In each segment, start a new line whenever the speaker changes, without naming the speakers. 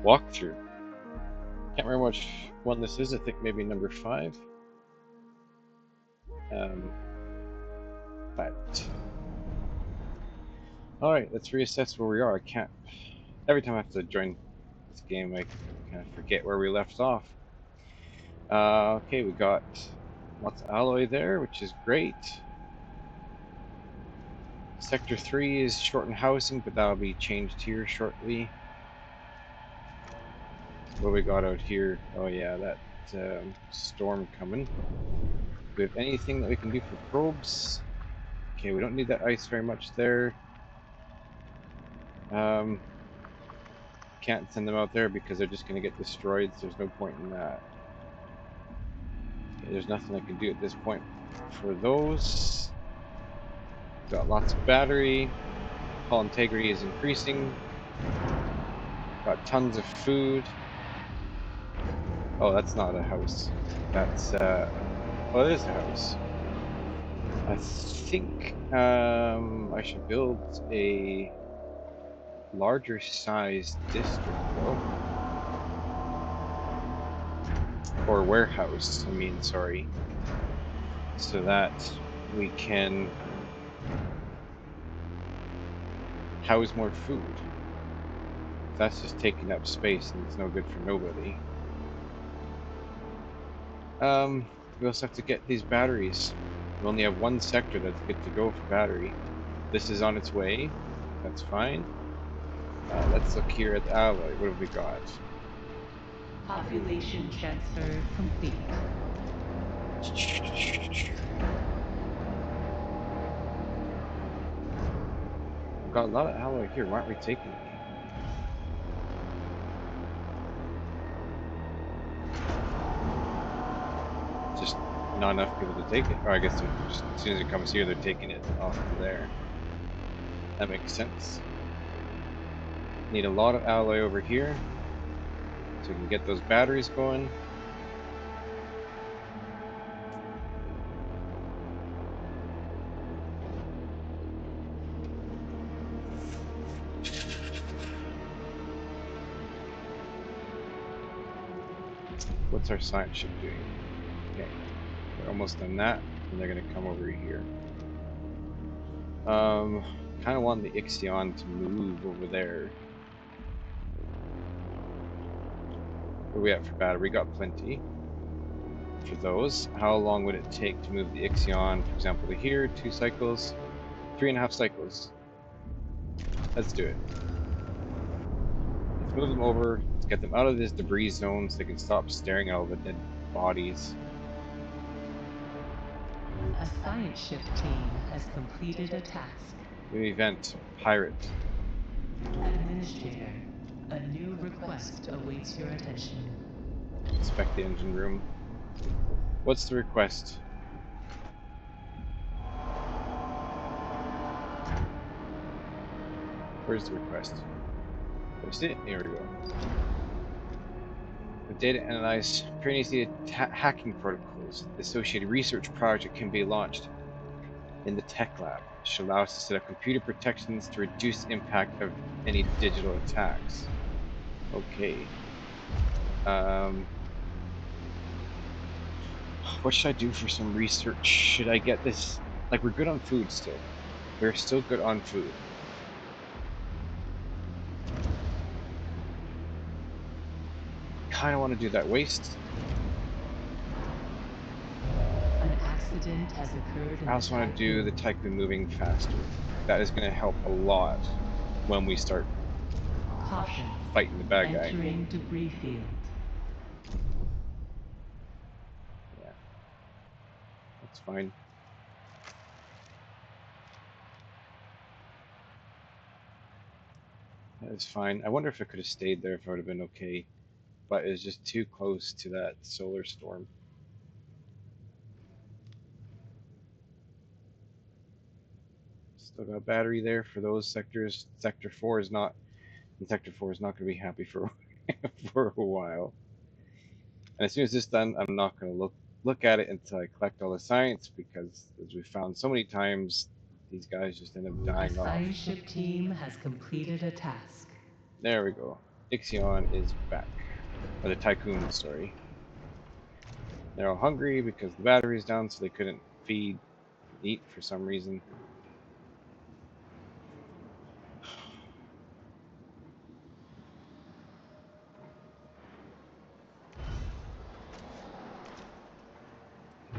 walkthrough. Can't remember which one this is. I think maybe number 5. But all right, let's reassess where we are. I can't. Every time I have to join this game, I kind of forget where we left off. Okay, we got lots of alloy there, which is great. Sector 3 is shortened housing, but that'll be changed here shortly. What do we got out here? Oh yeah, that storm coming. Do we have anything that we can do for probes? Okay, we don't need that ice very much there. Can't send them out there because they're just going to get destroyed, so there's no point in that. Okay, there's nothing I can do at this point for those. Got lots of battery. Hull integrity is increasing. Got tons of food. Oh, that's not a house. That's oh, it is a house. I think I should build a larger size district though. Or warehouse, I mean, sorry. So that we can house more food. That's just taking up space and it's no good for nobody. We also have to get these batteries. We only have one sector that's good to go for battery. This is on its way. That's fine. Let's look here at the alloy. What have we got?
Population transfer complete.
We've got a lot of alloy here. Why aren't we taking any? Just not enough people to take it. Or I guess just, as soon as it comes here, they're taking it off to there. That makes sense. Need a lot of alloy over here so we can get those batteries going. What's our science ship doing? Okay, they're almost done that, and they're gonna come over here. Kind of want the Ixion to move over there. Where are we at for battery? We got plenty for those. How long would it take to move the Ixion, for example, to here? 2 cycles, 3.5 cycles. Let's do it. Let's move them over. Let's get them out of this debris zone so they can stop staring at all the dead bodies.
A science ship team has completed a task.
New event, pirate.
Administrator, a new request awaits your attention.
Inspect the engine room. What's the request? Where's the request? There's it. Here we go. With data analyzed previously hacking protocols, the associated research project can be launched in the tech lab. It should allow us to set up computer protections to reduce impact of any digital attacks. Okay. What should I do for some research? Should I get this? Like, we're good on food still. We're still good on food. Kind of want to do that waste.
An accident has occurred in
I also want to do the tycoon moving faster. That is going to help a lot when we start
Caution.
fighting the bad guy.
Entering debris field.
Yeah, that's fine. That is fine. I wonder if it could have stayed there if I would have been okay, but it's just too close to that solar storm. Still got a battery there for those sectors. Sector 4 is not, and Sector 4 is not going to be happy for for a while. And as soon as this is done, I'm not going to look at it until I collect all the science, because as we found so many times, these guys just end up dying
A
off.
science ship team has completed a task.
There we go. Ixion is back. Or the Tycoon, sorry. They're all hungry because the battery's down, so they couldn't eat for some reason.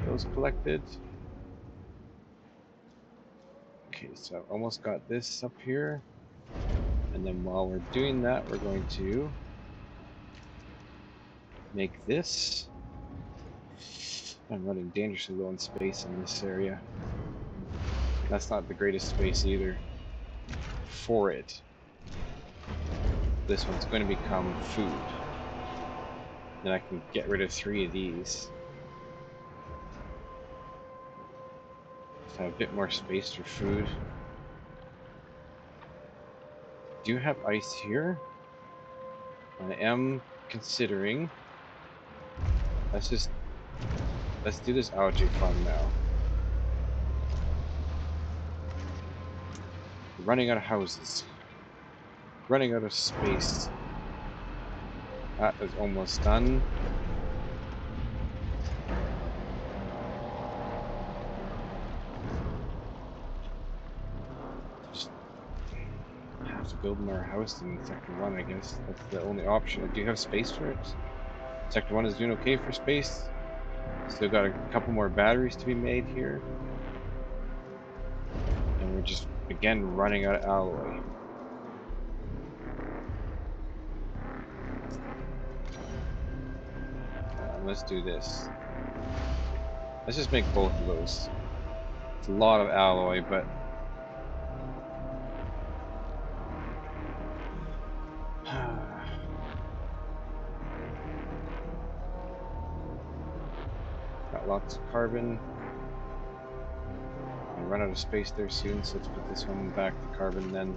Those collected. Okay, so I've almost got this up here. And then while we're doing that, we're going to make this. I'm running dangerously low in space in this area. That's not the greatest space either for it. This one's going to become food. Then I can get rid of 3 of these. So I have a bit more space for food. Do you have ice here? I am considering. Let's do this algae farm now. We're running out of houses. Running out of space. That is almost done. Just have to build more house in Sector 1, I guess. That's the only option. Do you have space for it? Sector 1 is doing okay for space. Still got a couple more batteries to be made here. And we're just, again, running out of alloy. Let's do this. Let's just make both of those. It's a lot of alloy, but got lots of carbon. I'll run out of space there soon, so let's put this one back to carbon then.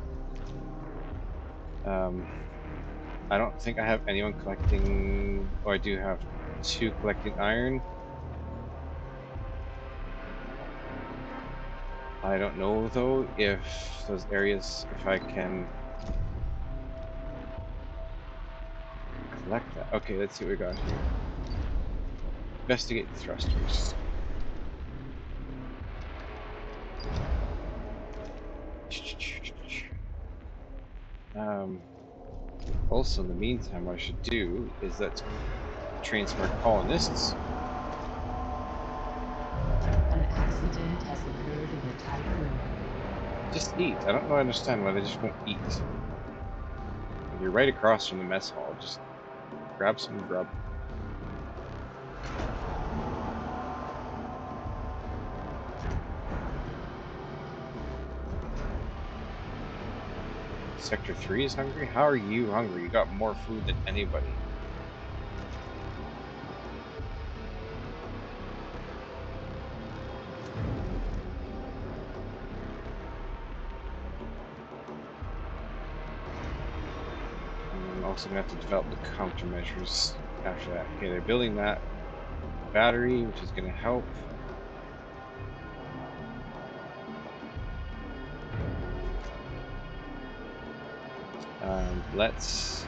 I don't think I have anyone collecting. Oh, I do have 2 collecting iron. I don't know though if those areas, if I can collect that. Okay, let's see what we got here. Investigate the thrusters. Also, in the meantime, what I should do is let's train some more colonists.
An accident has occurred in the Tycoon.
Just eat. I don't know. I understand why they just won't eat. You're right across from the mess hall. Just grab some grub. Sector 3 is hungry? How are you hungry? You got more food than anybody. And I'm also going to have to develop the countermeasures after that. Okay, they're building that battery, which is going to help. Let's...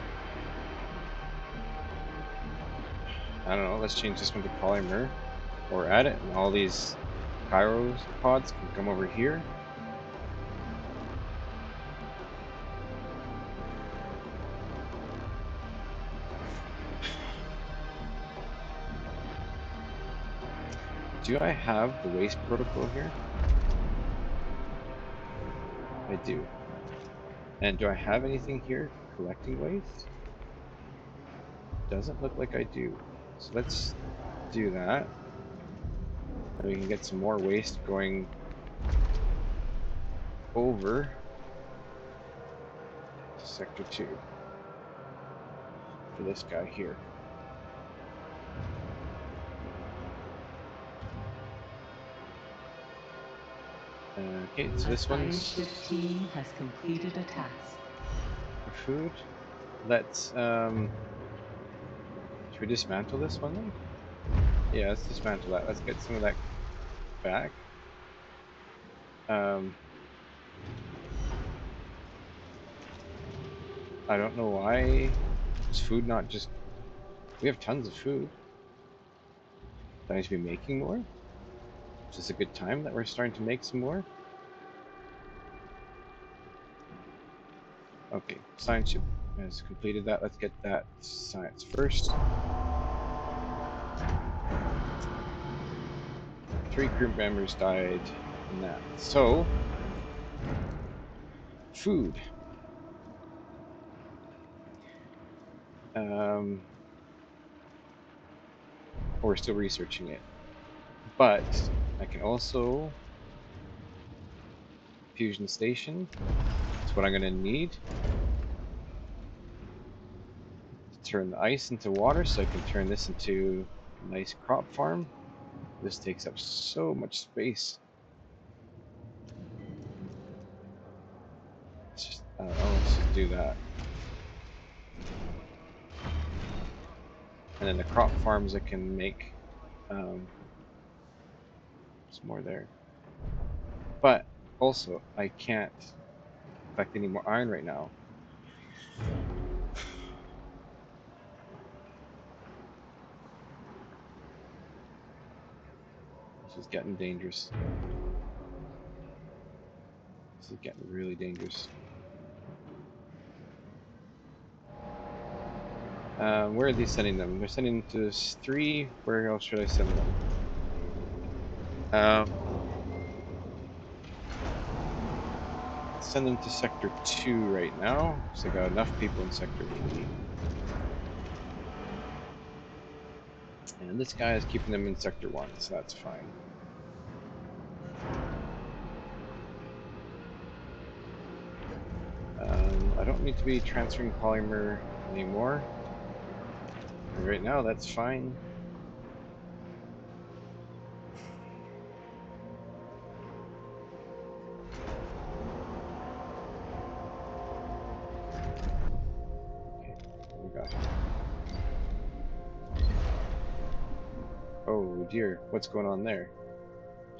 I don't know, let's change this one to polymer. Or add it, and all these Kairos pods can come over here. Do I have the waste protocol here? I do. And do I have anything here collecting waste? Doesn't look like I do. So let's do that. And we can get some more waste going over to Sector 2 for this guy here. Okay, so this one's
Iron Shift team has completed a task.
for food. Let's should we dismantle this one then? Yeah, let's dismantle that. Let's get some of that back. I don't know why Is food not just... We have tons of food. Do I need to be making more? Is this a good time that we're starting to make some more? Okay, science ship has completed that. Let's get that science first. 3 crew members died in that. So, food. We're still researching it. But I can also... Fusion station. That's what I'm going to need. To turn the ice into water so I can turn this into a nice crop farm. This takes up so much space. Let's just, I don't know, let's just do that. And then the crop farms I can make some more there. But also, I can't collect any more iron right now. This is getting dangerous. This is getting really dangerous. Where are they sending them? They're sending them to 3. Where else should I send them? Send them to Sector 2 right now, because I got enough people in Sector 3. And this guy is keeping them in Sector 1, so that's fine. I don't need to be transferring polymer anymore. And right now, that's fine. Okay, what we got here? Oh dear, what's going on there?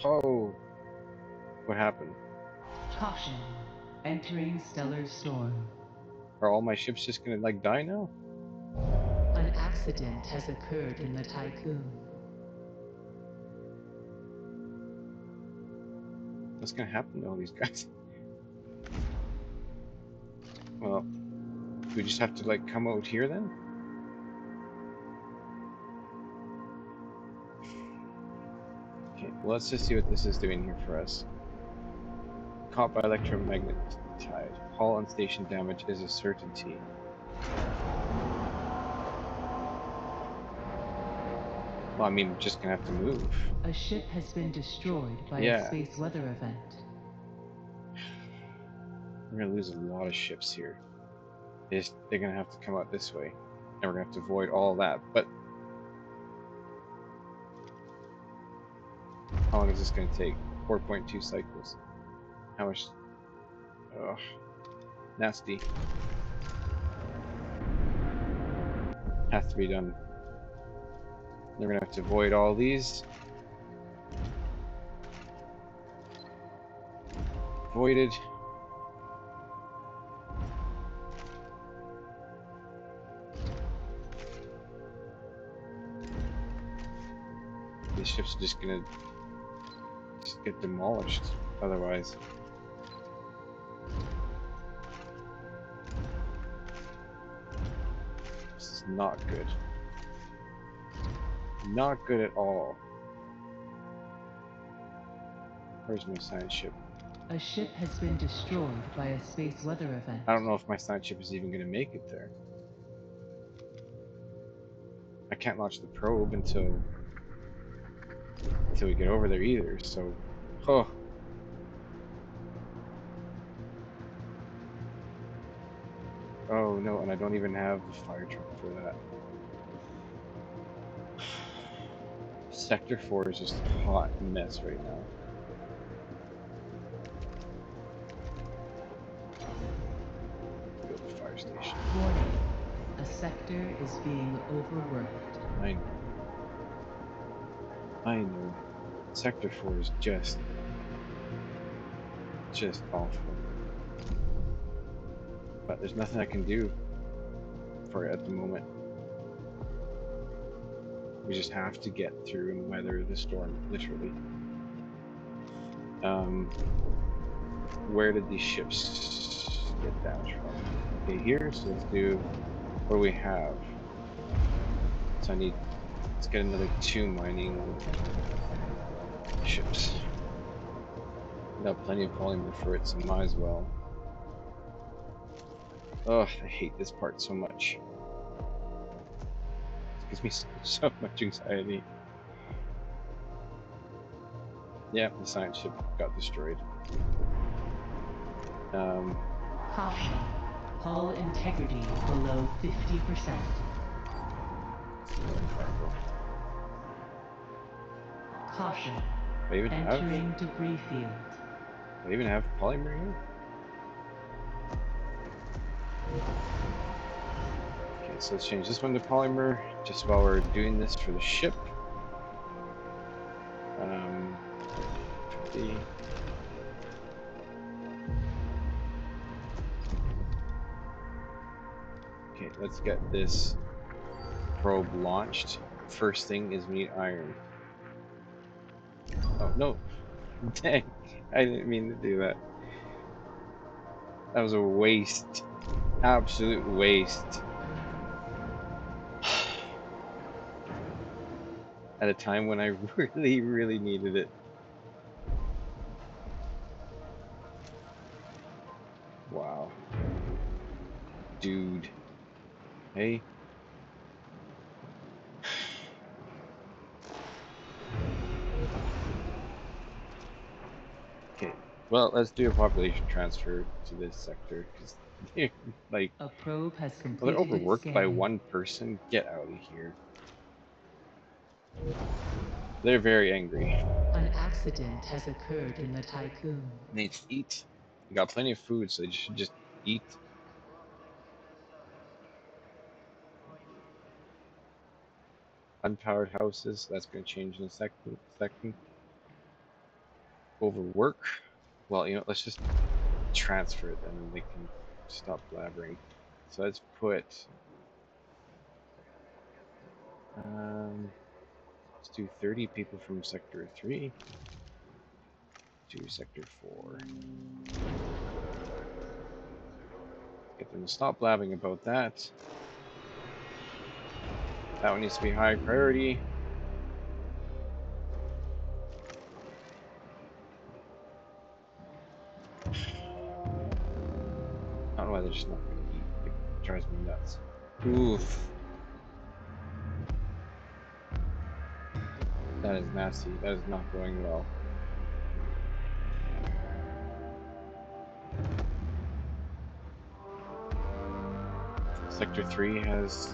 Oh, what happened?
Caution. Entering stellar storm.
Are all my ships just gonna like die now?
An accident has occurred in the Tycoon.
What's gonna happen to all these guys? Well, do we just have to like come out here then? Okay, well, let's just see what this is doing here for us. Caught by electromagnet tide. Hull and station damage is a certainty. Well, I mean, we're just gonna have to move.
A ship has been destroyed by a space weather event.
We're gonna lose a lot of ships here. They're gonna have to come out this way. And we're gonna have to avoid all that. But how long is this gonna take? 4.2 cycles. How much? Ugh. Nasty. Has to be done. They're gonna have to avoid all these. Avoided. These ships are just gonna get demolished otherwise. This is not good. Not good at all. Where's my science ship?
A ship has been destroyed by a space weather event.
I don't know if my science ship is even going to make it there. I can't launch the probe until we get over there either, so... Oh. Oh no, and I don't even have the fire truck for that. Sector 4 is just a hot mess right now. Build a fire station.
Warning. A sector is being overworked.
I know. I know. Sector 4 is just awful. But there's nothing I can do. for it at the moment. We just have to get through and weather the storm, literally. Where did these ships get damaged from? Okay, here. So let's do. What do we have? So let's get another 2 mining ships. We got plenty of polymer for it, so might as well. Oh, I hate this part so much. It gives me so much anxiety. Yeah, the science ship got destroyed.
Caution. Hull integrity below 50%. Caution. Entering debris field.
Do I even have polymer here? Okay, so let's change this one to polymer just while we're doing this for the ship. 50. Okay, let's get this probe launched. First thing is we need iron. Oh, no. Dang. I didn't mean to do that. That was a waste. Absolute waste. At a time when I really, really needed it. Wow. Dude. Hey. Okay. Well, let's do a population transfer to this sector because they're like,
a probe has
well,
completed
they're overworked
its
by
scan.
one person. Get out of here. They're very angry.
An accident has occurred in the Tycoon.
They need to eat. They got plenty of food, so they should just eat. Unpowered houses. That's going to change in a second. Overwork. Well, let's just transfer it, and they can stop blabbering. So let's put. Let's do 30 people from Sector 3 to Sector 4. Get them to stop blabbing about that. That one needs to be high priority. I don't know why they're just not going to eat. It drives me nuts. Oof. That is nasty. That is not going well. Sector 3 has...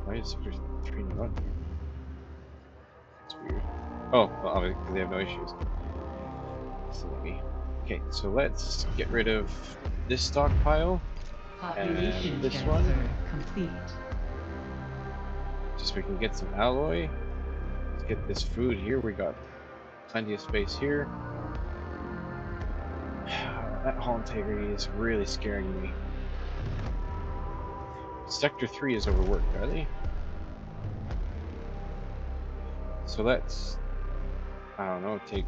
Why is Sector 3 not here? That's weird. Oh, well, obviously, because they have no issues. Silly. Okay, so let's get rid of this stockpile.
Population
And this
transfer
one.
complete.
Just so we can get some alloy. Let's get this food here. We got plenty of space here. That hull integrity is really scaring me. Sector 3 is overworked, are they? So let's, I don't know, take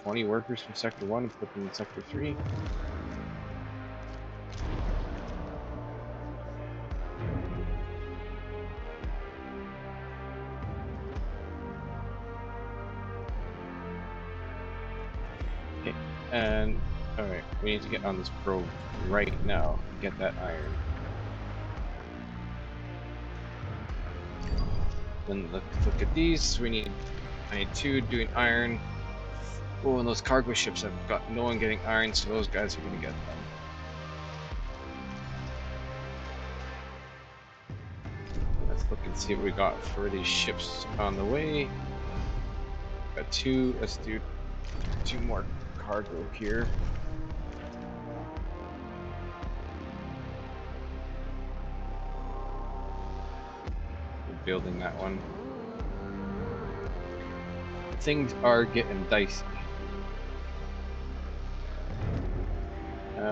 20 workers from Sector 1 and put them in Sector 3. Okay, and alright, we need to get on this probe right now and get that iron. Then look at these. I need 2 doing iron. Oh, and those cargo ships have got no one getting iron, so those guys are gonna get them. Let's look and see what we got for these ships on the way. Got 2. Let's do 2 more cargo here. We're building that one. Things are getting dicey.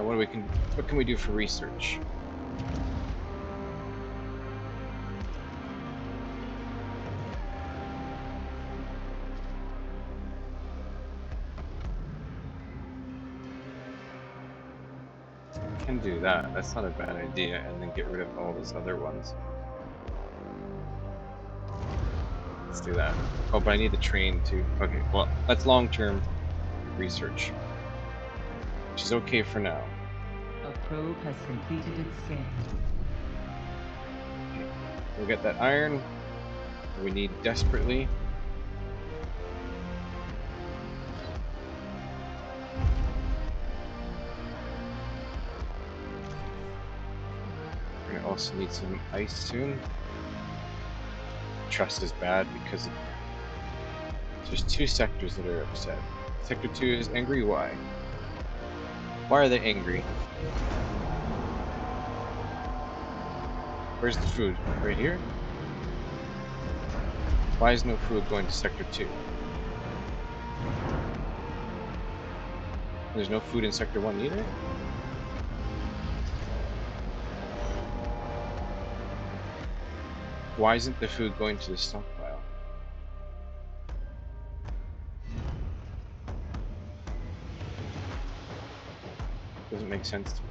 What can we do for research? Can do that. That's not a bad idea, and then get rid of all those other ones. Let's do that. Oh, but I need the train too. Okay, well, that's long-term research, which is okay for now.
A probe has completed its scan.
Okay. We'll get that iron we need desperately. We're gonna also need some ice soon. Trust is bad because there's 2 sectors that are upset. Sector 2 is angry. Why? Why are they angry? Where's the food? Right here? Why is no food going to Sector 2? There's no food in Sector 1 either? Why isn't the food going to the stockpile? Doesn't make sense to me.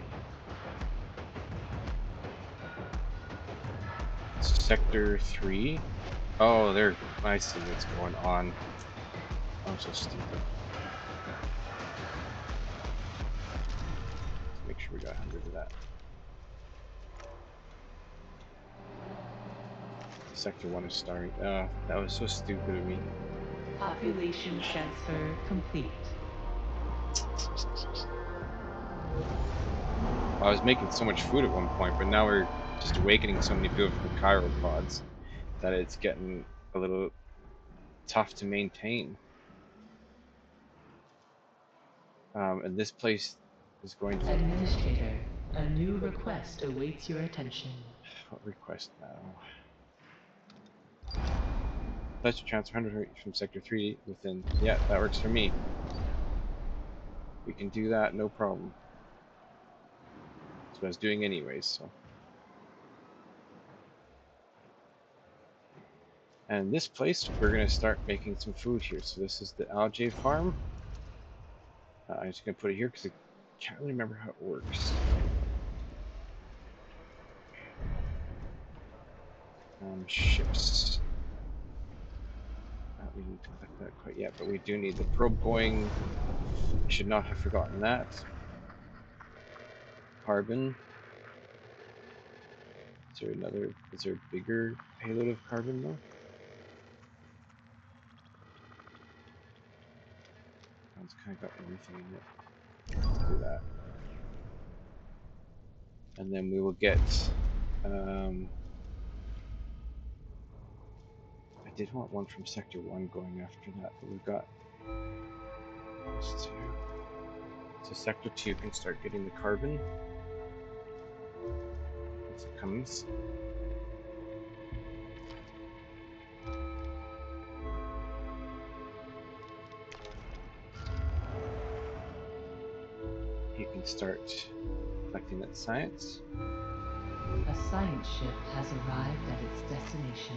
Sector 3? Oh, I see what's going on. I'm so stupid. Let's make sure we got 100 of that. Sector 1 is starting. That was so stupid of me.
Population transfer complete.
I was making so much food at one point, but now we're just awakening so many people from chiropods that it's getting a little tough to maintain. And this place is going to...
Administrator, a new request awaits your attention.
What request now? Let's transfer 100 from Sector 3 within... Yeah, that works for me. We can do that, no problem. That's what I was doing anyways, so... And this place, we're going to start making some food here. So this is the algae farm. I'm just going to put it here because I can't really remember how it works. Ships. We didn't collect that quite yet, but we do need the probe going. I should not have forgotten that. Carbon. Is there a bigger payload of carbon though? It's kind of got everything in it. Let's do that. And then we will get, I did want one from Sector 1 going after that, but we've got those 2. So Sector 2 can start getting the carbon once it comes. He can start collecting that science.
A science ship has arrived at its destination.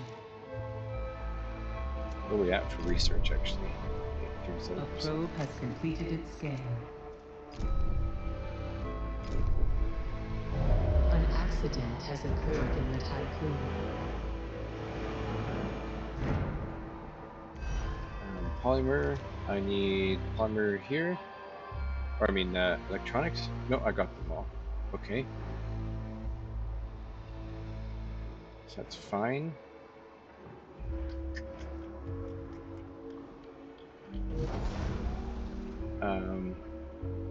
Where are we at for research, actually?
A probe has completed its scan. An accident has occurred in the typhoon.
Polymer. I need polymer here. Or I mean, electronics. No, I got them all. Okay. So that's fine.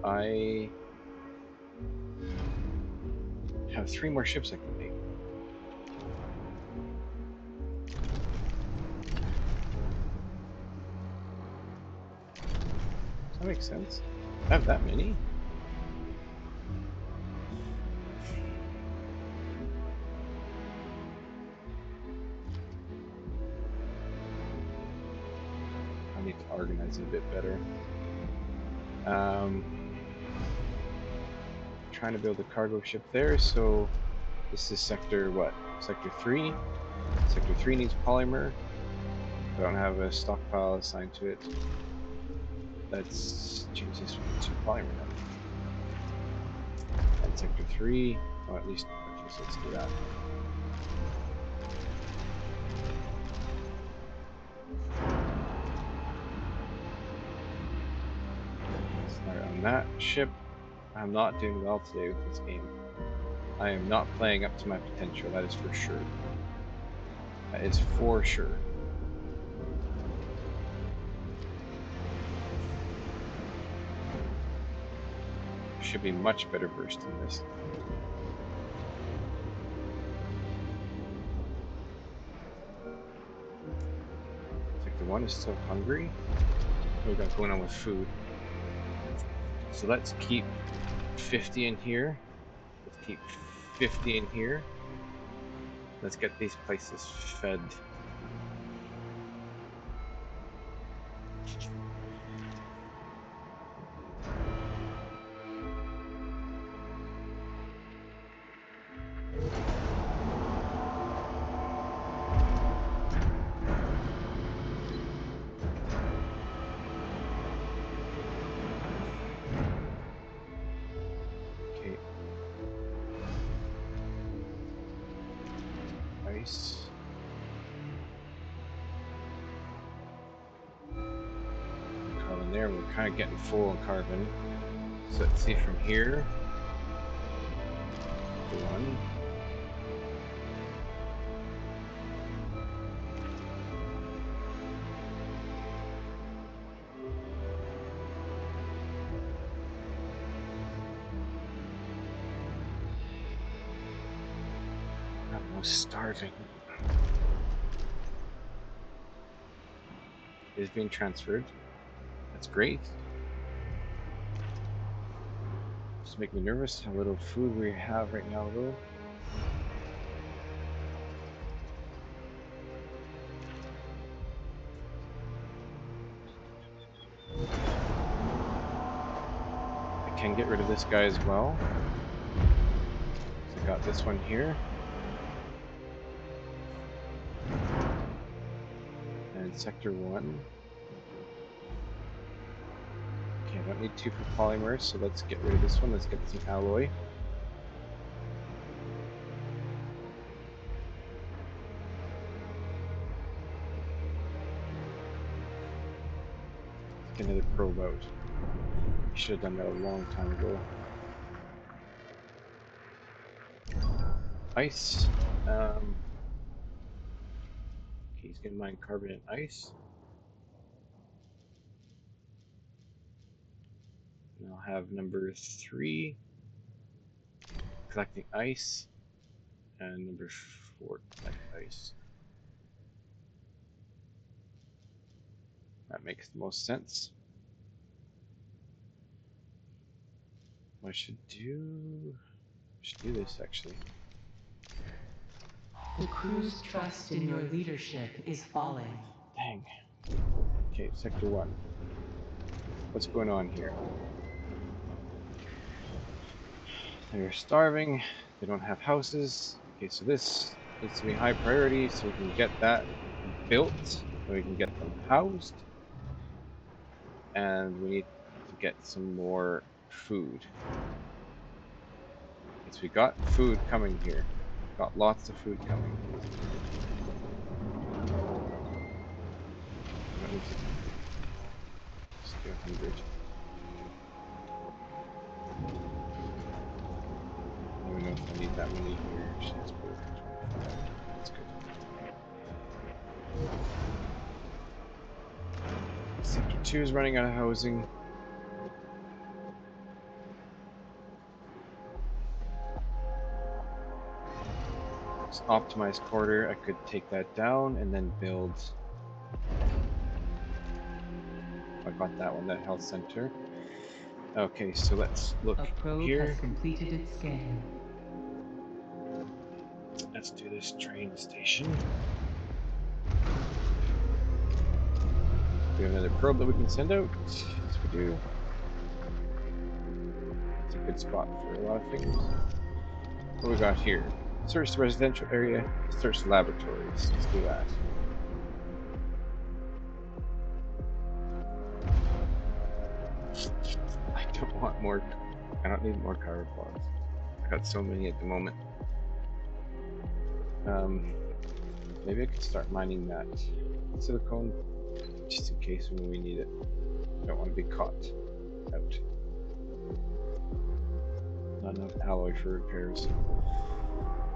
I have 3 more ships I can make. Does that make sense? I have that many? I need to organize it a bit better. trying to build a cargo ship there, so this is sector what? Sector 3. Sector 3 needs polymer. I don't have a stockpile assigned to it. Let's change this one to polymer then. And sector 3, or at least, okay, so let's do that. Start on that ship. I'm not doing well today with this game. I am not playing up to my potential, that is for sure. That is for sure. Should be much better burst than this. Sector 1 is still hungry. What we got going on with food? So let's keep 50 in here. Let's keep 50 in here. Let's get these places fed. Okay. Ice. Carbon there. We're kind of getting full on carbon. So let's see from here. The one. I'm almost starving. It is being transferred. That's great. Just make me nervous how little food we have right now, though. I can get rid of this guy as well. So I got this one here. And sector 1. Okay, I don't need 2 for polymer, so let's get rid of this one. Let's get some alloy. Let's get another probe out. Should have done that a long time ago. Ice. Okay, he's gonna mine carbon and ice. And I'll have number 3 collecting ice, and number 4 collect ice. That makes the most sense. What I should do this actually.
The crew's trust in your leadership is falling.
Dang. Okay, sector 1. What's going on here? They're starving. They don't have houses. Okay, so this needs to be high priority so we can get that built, so we can get them housed. And we need to get some more food. Because we got food coming here. Got lots of food coming. Just do 100. I don't know if I need that many here. Actually, let's put it at 25. That's good. Sector 2 is running out of housing. Optimized quarter, I could take that down and then build. I got that one, that health center. Okay, so let's look
A probe
here.
has completed its scan.
Let's do this train station. We have another probe that we can send out. Yes, we do. It's a good good spot for a lot of things. What we got here? Search the residential area, search the laboratories. Let's do that. I don't want more. I don't need more chiropods. I got so many at the moment. Maybe I could start mining that silicone just in case when we need it. I don't want to be caught out. Not enough alloy for repairs.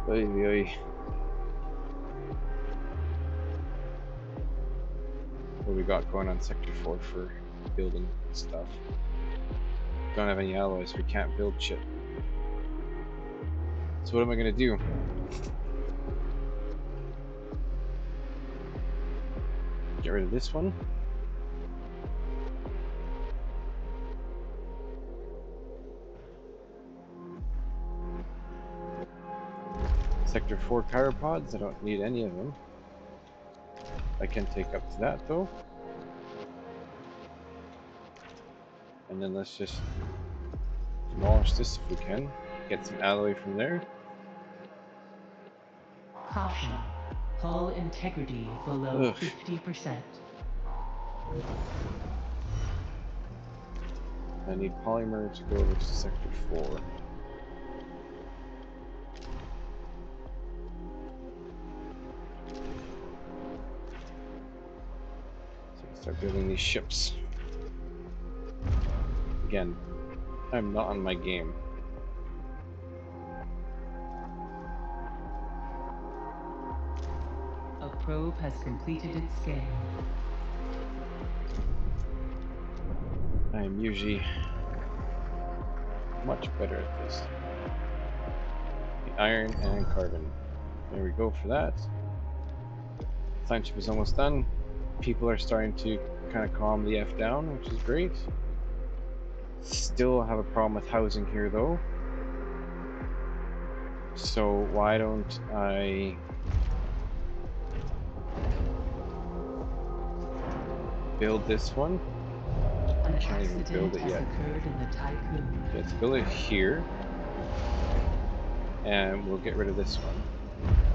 Oy, oy. What we got going on Sector 4 for building stuff? Don't have any alloys, we can't build shit. So what am I gonna do? Get rid of this one. Sector 4 chiropods, I don't need any of them. I can take up to that though. And then let's just demolish this if we can. Get some alloy from there.
Caution. Hull integrity below 50%.
I need polymer to go over to Sector 4. So I can start building these ships. Again, I'm not on my game.
A probe has completed its scan.
I am usually much better at this. The iron and carbon. There we go for that. Science ship is almost done. People are starting to kind of calm the F down, which is great. Still have a problem with housing here though. So why don't I build this one?
An
Can't even build
accident
it
has
yet.
occurred in the Tycoon.
Okay, let's build it here. And we'll get rid of this one.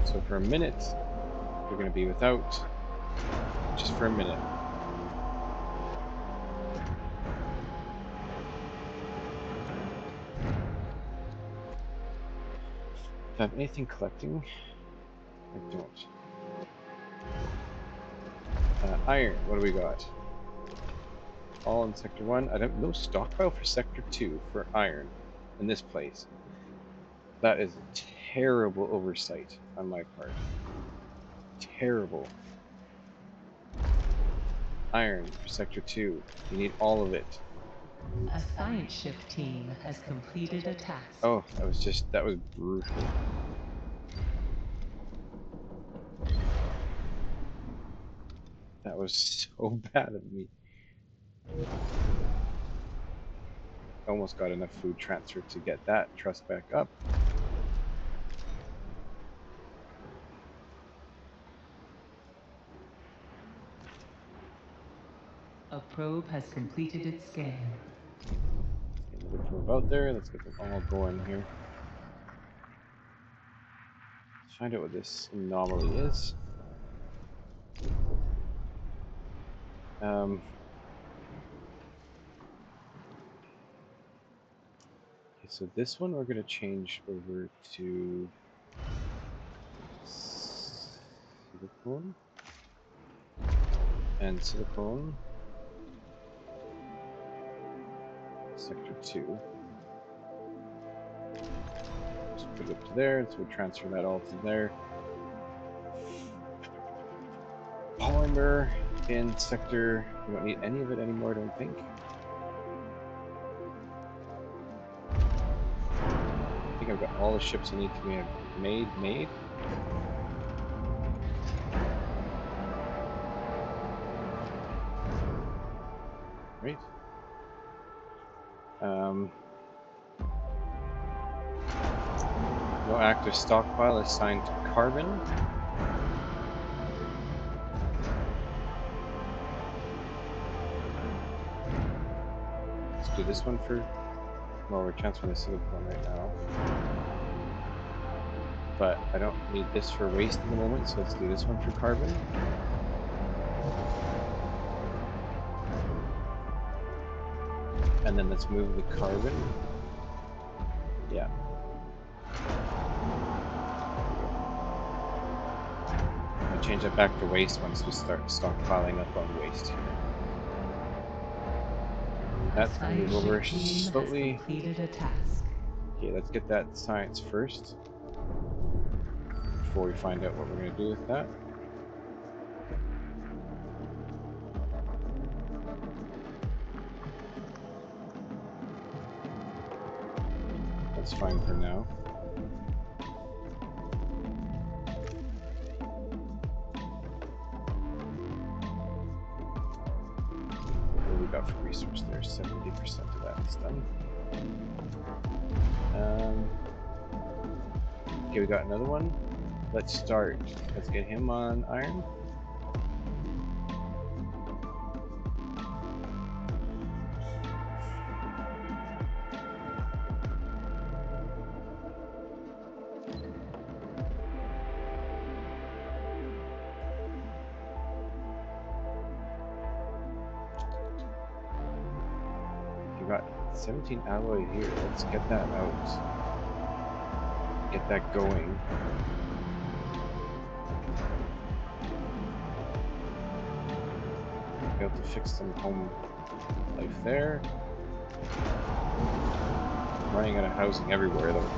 So for a minute, we're going to be without, just for a minute. Do I have anything collecting? I don't. Iron, what do we got? All in Sector 1. I don't, no stockpile for Sector 2 for iron in this place. That is a terrible oversight on my part. Terrible. Iron for Sector 2. You need all of it.
A science ship team has completed a task.
Oh, that was brutal. That was so bad of me. Almost got enough food transfer to get that trust back up.
A probe has completed its scan.
Get another probe out there. Let's get them all going here. Let's find out what this anomaly is. Okay, so this one we're going to change over to silicone and silicone sector 2. Just put it up to there, so we transfer that all to there. Polymer in sector, we don't need any of it anymore, I don't think. I think I've got all the ships I need to be made. Right. No active stockpile assigned to carbon. Let's do this one for Well, we're transferring the silicone right now. But I don't need this for waste in the moment, so let's do this one for carbon. And then let's move the carbon. Yeah. I'll change that back to waste once we start stockpiling up on waste here. That's going to move over slowly.
Completed a task.
Okay, let's get that science first before we find out what we're going to do with that. That's fine for now. What do we got for research there? 70% of that's done. Okay, we got another one. Let's start. Let's get him on iron. You got 17 alloy here. Let's get that out. Get that going. Be able to fix some home life there. I'm running out of housing everywhere though.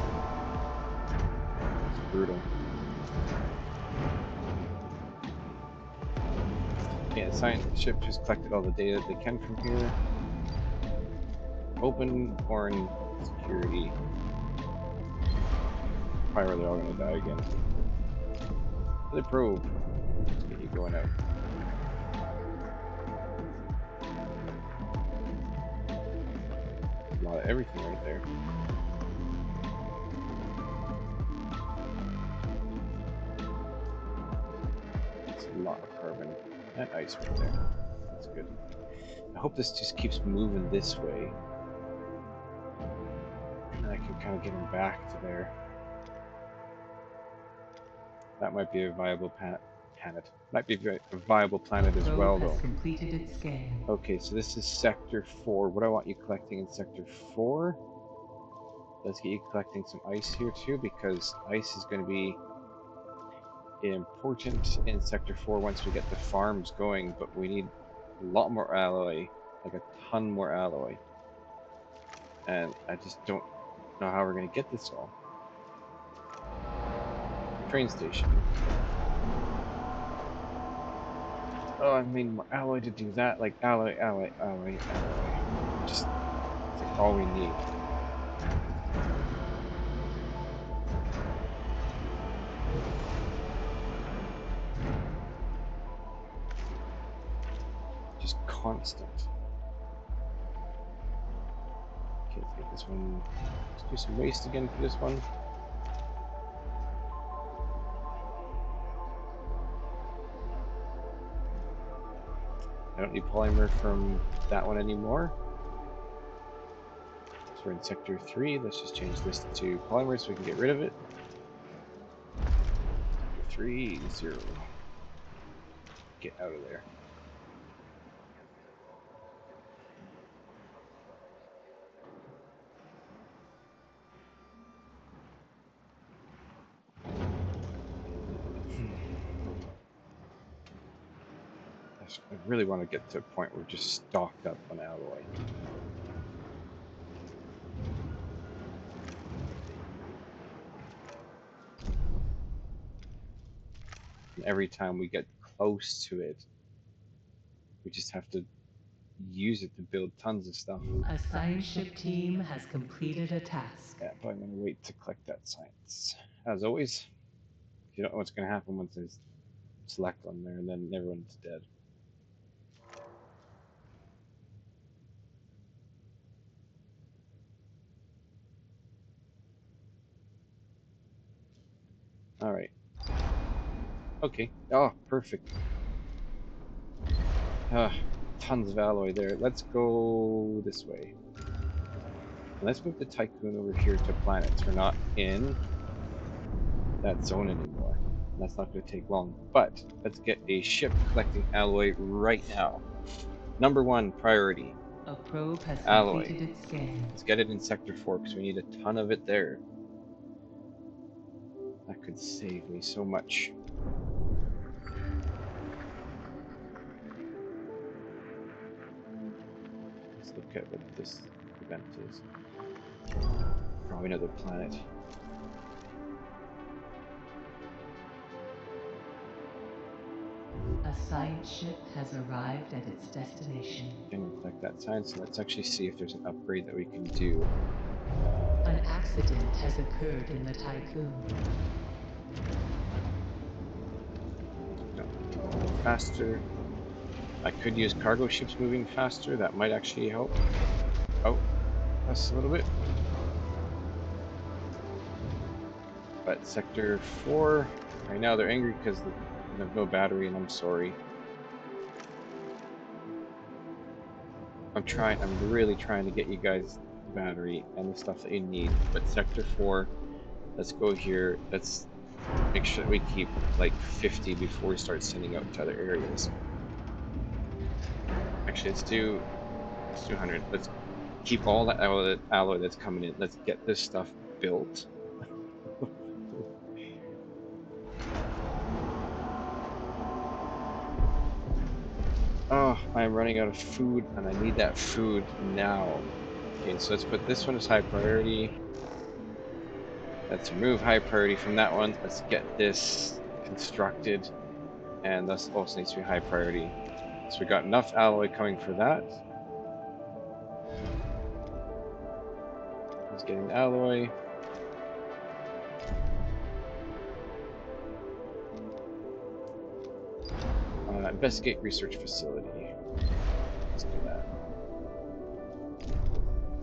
It's brutal. Yeah, the science ship has collected all the data they can from here. Open foreign security. Probably where they're all gonna die again. The probe. Let's get you going out. A lot of everything right there. That's a lot of carbon and ice right there. That's good. I hope this just keeps moving this way. And I can kind of get him back to there. That might be a viable planet. Might be a viable planet as well, though.
Completed its scan.
Okay, so this is Sector 4. What do I want you collecting in Sector 4? Let's get you collecting some ice here too, because ice is going to be important in Sector 4 once we get the farms going, but we need a lot more alloy, like a ton more alloy. And I just don't know how we're going to get this all. Train station. Oh, I need more alloy to do that. Like alloy. Just it's like all we need. Just constant. Okay, let's get this one. Let's do some waste again for this one. I don't need polymer from that one anymore. So we're in Sector 3. Let's just change this to polymer so we can get rid of it. Sector 3, 0. Get out of there. I really want to get to a point where we're just stocked up on alloy. And every time we get close to it, we just have to use it to build tons of stuff.
A science ship team has completed a task.
Yeah, but I'm going to wait to collect that science. As always, you don't know what's going to happen once there's select on there and then everyone's dead. Alright. Okay. Oh, perfect. Tons of alloy there. Let's go this way. Let's move the Tycoon over here to planets. We're not in that zone anymore. That's not going to take long. But let's get a ship collecting alloy right now. Number 1 priority.
A probe has
Alloy.
completed its scan.
Let's get it in Sector 4 because we need a ton of it there. That could save me so much. Let's look at what this event is. Probably another planet.
A science ship has arrived at its destination.
Can collect that science, so let's actually see if there's an upgrade that we can do.
An accident has occurred in the Tycoon.
No, faster. I could use cargo ships moving faster. That might actually help. Oh, that's a little bit. But Sector 4, right now they're angry because they have no battery, and I'm sorry. I'm really trying to get you guys battery and the stuff that you need. But Sector 4, let's go here. Let's make sure that we keep like 50 before we start sending out to other areas. Actually, let's do 100. Let's keep all that alloy that's coming in. Let's get this stuff built. Oh, I'm running out of food and I need that food now. Okay, so let's put this one as high priority. Let's remove high priority from that one. Let's get this constructed, and this also needs to be high priority. So we got enough alloy coming for that. Who's getting the alloy? Investigate research facility. Let's do that.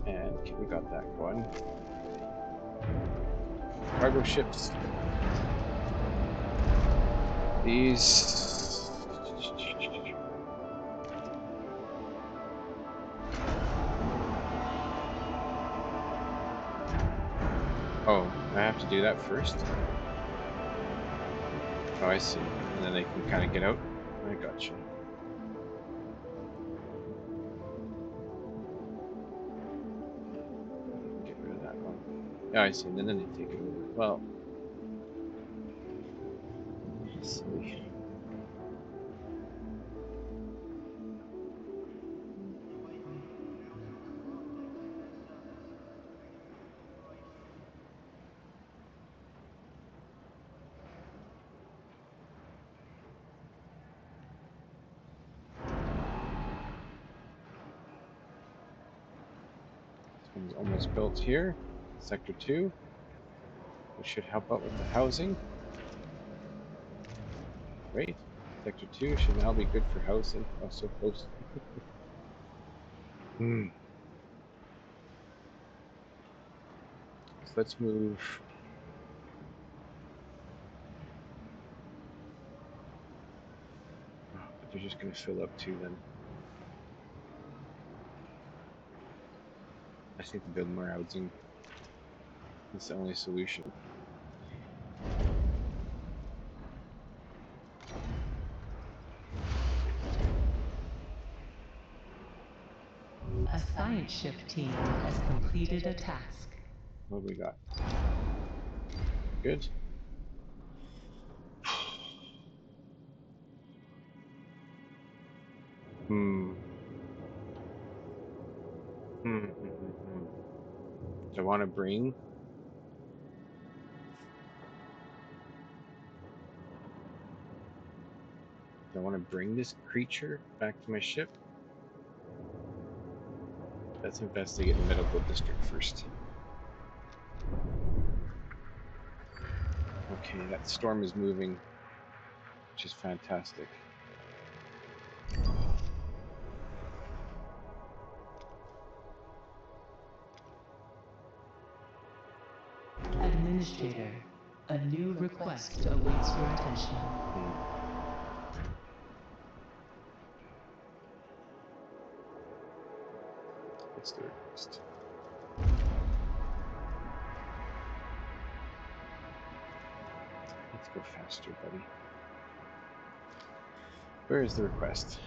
And okay, we got that going. Cargo ships. These. Oh, I have to do that first? Oh, I see. And then they can kind of get out. I gotcha. Get rid of that one. Yeah, I see. And then they take it over. Well, silly. This one's almost built here. Sector 2. Which should help out with the housing. Great. Sector 2 should now be good for housing. Oh, so close. So let's move. Oh, but they're just going to fill up too then. I just need to build more housing. That's the only solution.
A science ship team has completed a task.
What do we got? Good. Hmm. Do I want to bring? Do I want to bring this creature back to my ship? Let's investigate the medical district first. Okay, that storm is moving, which is fantastic.
Administrator, a new request awaits your attention.
Let's do it first. Go faster, buddy. Where is the request?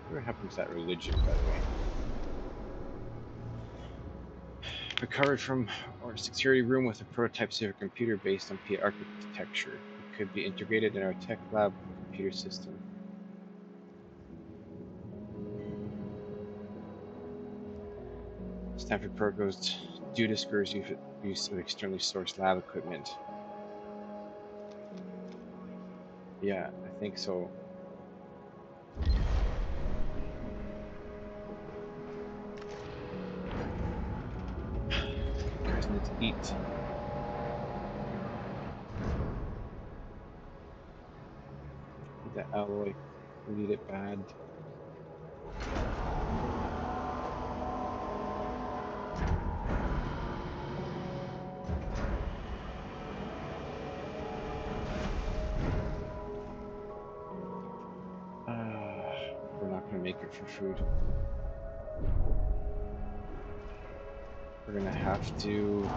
What happened to that religion, by the way? Recovered from our security room with a prototype supercomputer based on P architecture. It could be integrated in our tech lab computer system. Stanford protocols do discourage use of externally sourced lab equipment. Yeah, I think so. You guys need to eat. That alloy. We need it bad. We're not gonna make it for food. We're gonna have to.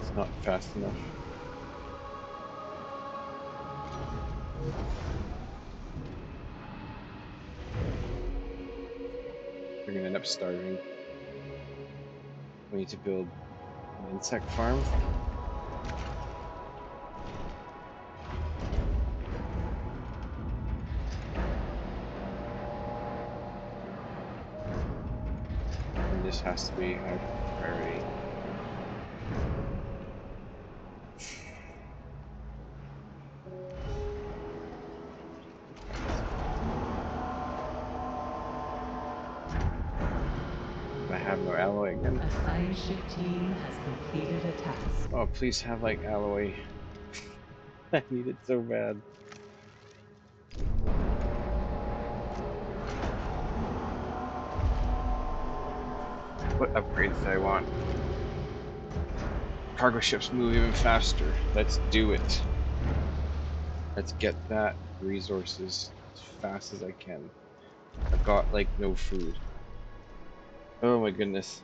It's not fast enough. We're gonna end up starving. We need to build an insect farm. And this has to be high priority. I have no alloy again.
A science ship team has completed a task.
Oh, please have like alloy. I need it so bad. What upgrades do I want? Cargo ships move even faster. Let's do it. Let's get that resources as fast as I can. I've got like no food. Oh my goodness.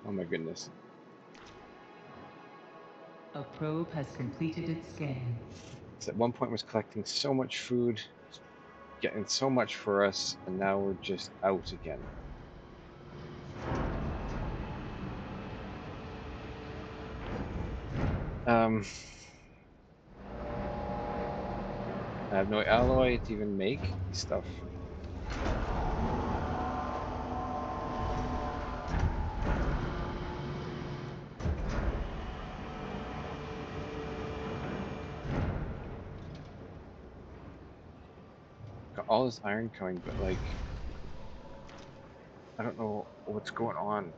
Oh my goodness.
A probe has completed its scan.
So at one point was collecting so much food, getting so much for us, and now we're just out again. I have no alloy to even make stuff. Got all this iron coming, but like, I don't know what's going on.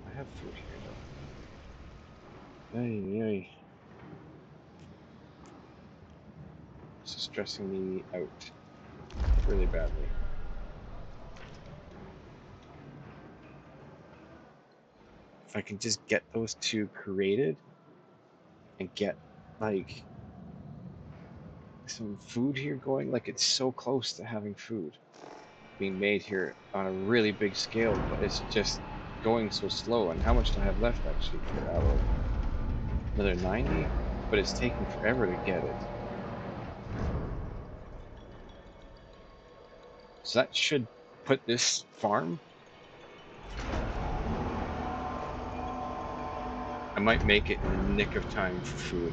I have food here though. Ay, ay. This is stressing me out really badly. If I can just get those two created and get like some food here going, like it's so close to having food being made here on a really big scale, but it's just going so slow. And how much do I have left actually for alloy? Another 90, but it's taking forever to get it. So that should put this farm. I might make it in the nick of time for food.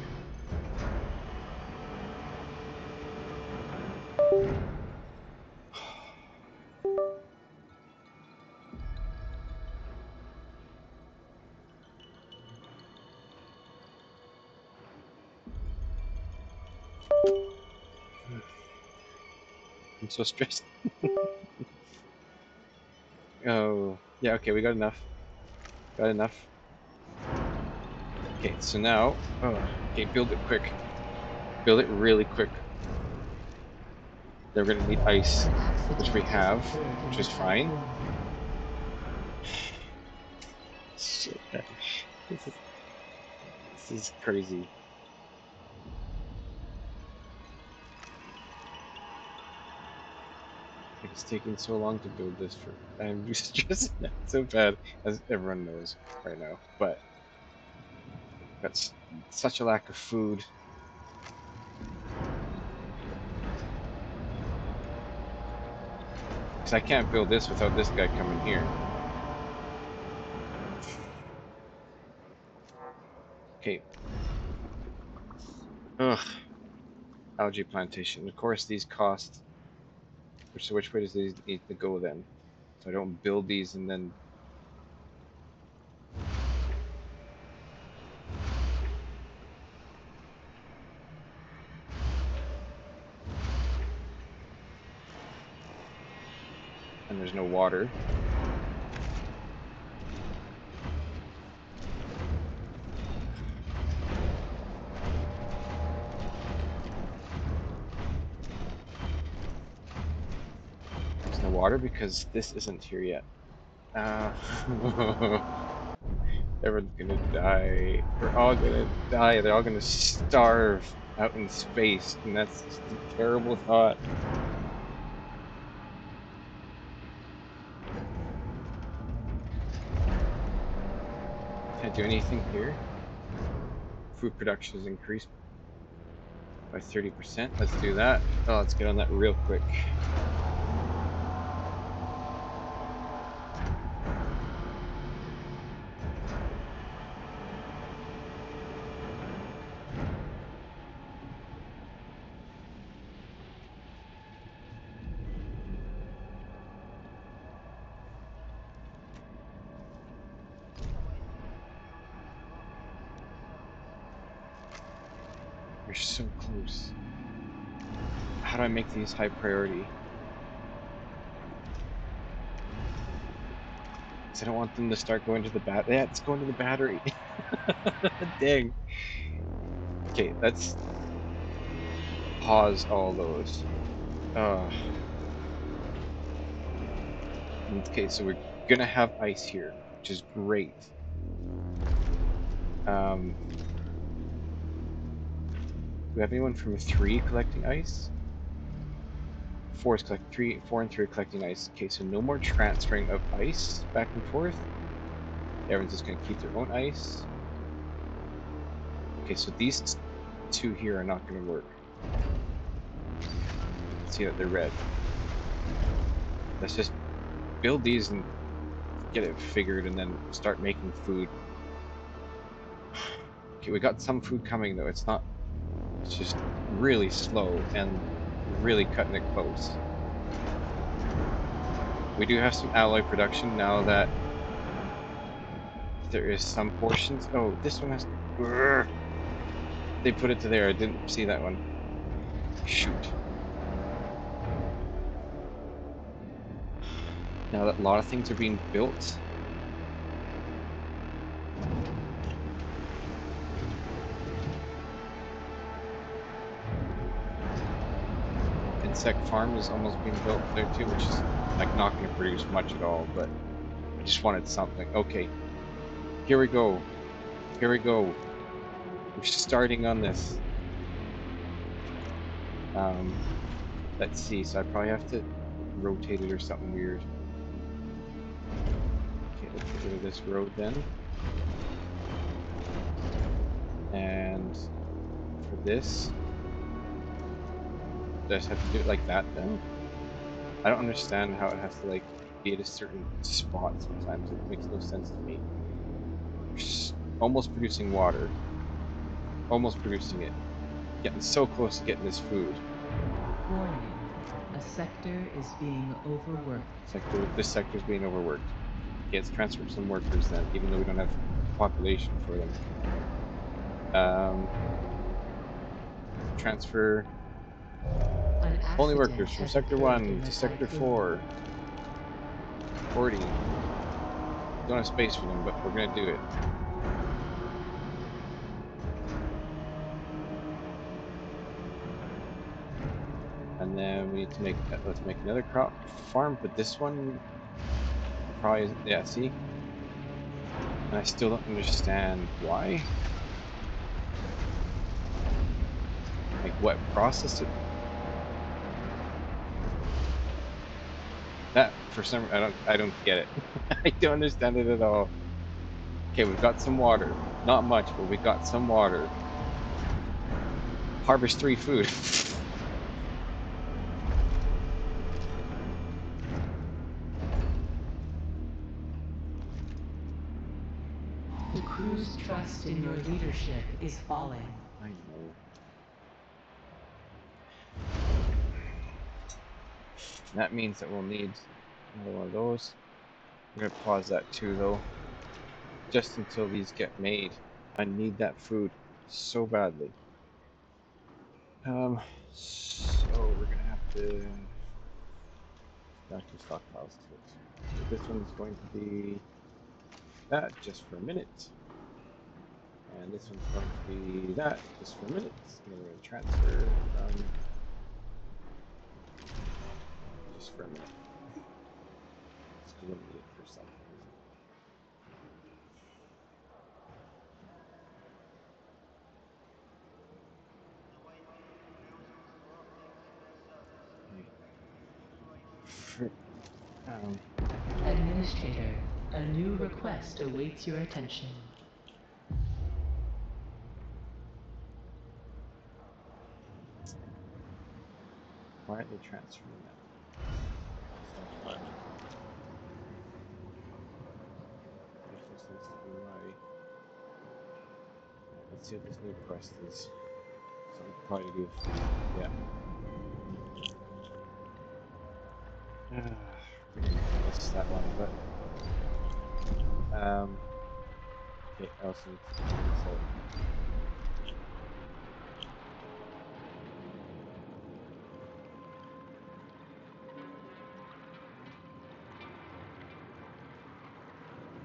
I'm so stressed. Oh, yeah, okay, we got enough. Got enough. Okay, so now, okay, build it quick. Build it really quick. Then we're gonna need ice,
An accident
which we
has
have,
occurred in
which
the
is fine.
typhoon.
Shit, this is crazy. Like, it's taking so long to build this for. I'm just stressing out so bad, as everyone knows right now. But that's such a lack of food. Because I can't build this without this guy coming here. Okay. Ugh. Algae plantation. Of course, these cost. So which way does these need to go then? So I don't build these and then. And there's no water. There's no water because this isn't here yet. Everyone's gonna die. We're all gonna die. They're all gonna starve out in space, and that's just a terrible thought. Can't do anything here. Food production is increased by 30%. Let's do that. Oh, let's get on that real quick. We're so close. How do I make these high priority? Because I don't want them to start going to the battery. Yeah, it's going to the battery. Dang. Okay, let's pause all those. Okay, so we're gonna have ice here, which is great. Do we have anyone from 3 collecting ice? 4 is collect 3, 4 and 3 are collecting ice. Okay, so no more transferring of ice back and forth. Everyone's just gonna keep their own ice. Okay, so these 2 here are not gonna work. See that they're red. Let's just build these and get it figured, and then start making food. Okay, we got some food coming though. It's not. It's just really slow and really cutting it close. We do have some alloy production now that there is some portions. Oh, this one has. They put it to there. I didn't see that one. Shoot. Now that a lot of things are being built. Insect farm is almost being built there too, which is like not going to produce much at all, but I just wanted something. Okay, here we go. Here we go. We're starting on this. Let's see. So I probably have to rotate it or something weird. Okay, let's get rid of this road then. And for this, do I just have to do it like that then? I don't understand how it has to like be at a certain spot sometimes. It makes no sense to me. Almost producing water. Almost producing it. Getting so close to getting this food.
Warning. A sector is being overworked.
This sector is being overworked. Okay, let's transfer some workers then, even though we don't have population for them. Transfer only workers from Sector 1 to Sector 4. 40. Don't have space for them, but we're gonna do it. And then we need to make, let's make another crop farm, but this one probably isn't, yeah, see? And I still don't understand why. Like what process it. That for some I don't get it. I don't understand it at all. Okay, we've got some water. Not much, but we got some water. Harvest 3 food.
The crew's trust in your leadership is falling.
I know. That means that we'll need another one of those. I'm gonna pause that too, though, just until these get made. I need that food so badly. So we're gonna have to back to stockpiles too. So this one's going to be that just for a minute, and this one's going to be that just for a minute. And we're gonna transfer just for a minute. Because we'll need it for something.
Administrator, a new request awaits your attention.
Why aren't they transferring that? Stockpile. If this needs to be why. Let's see what this new quest is. Something probably to do with food. Yeah. We're gonna miss that one, but okay, I also need to do this out.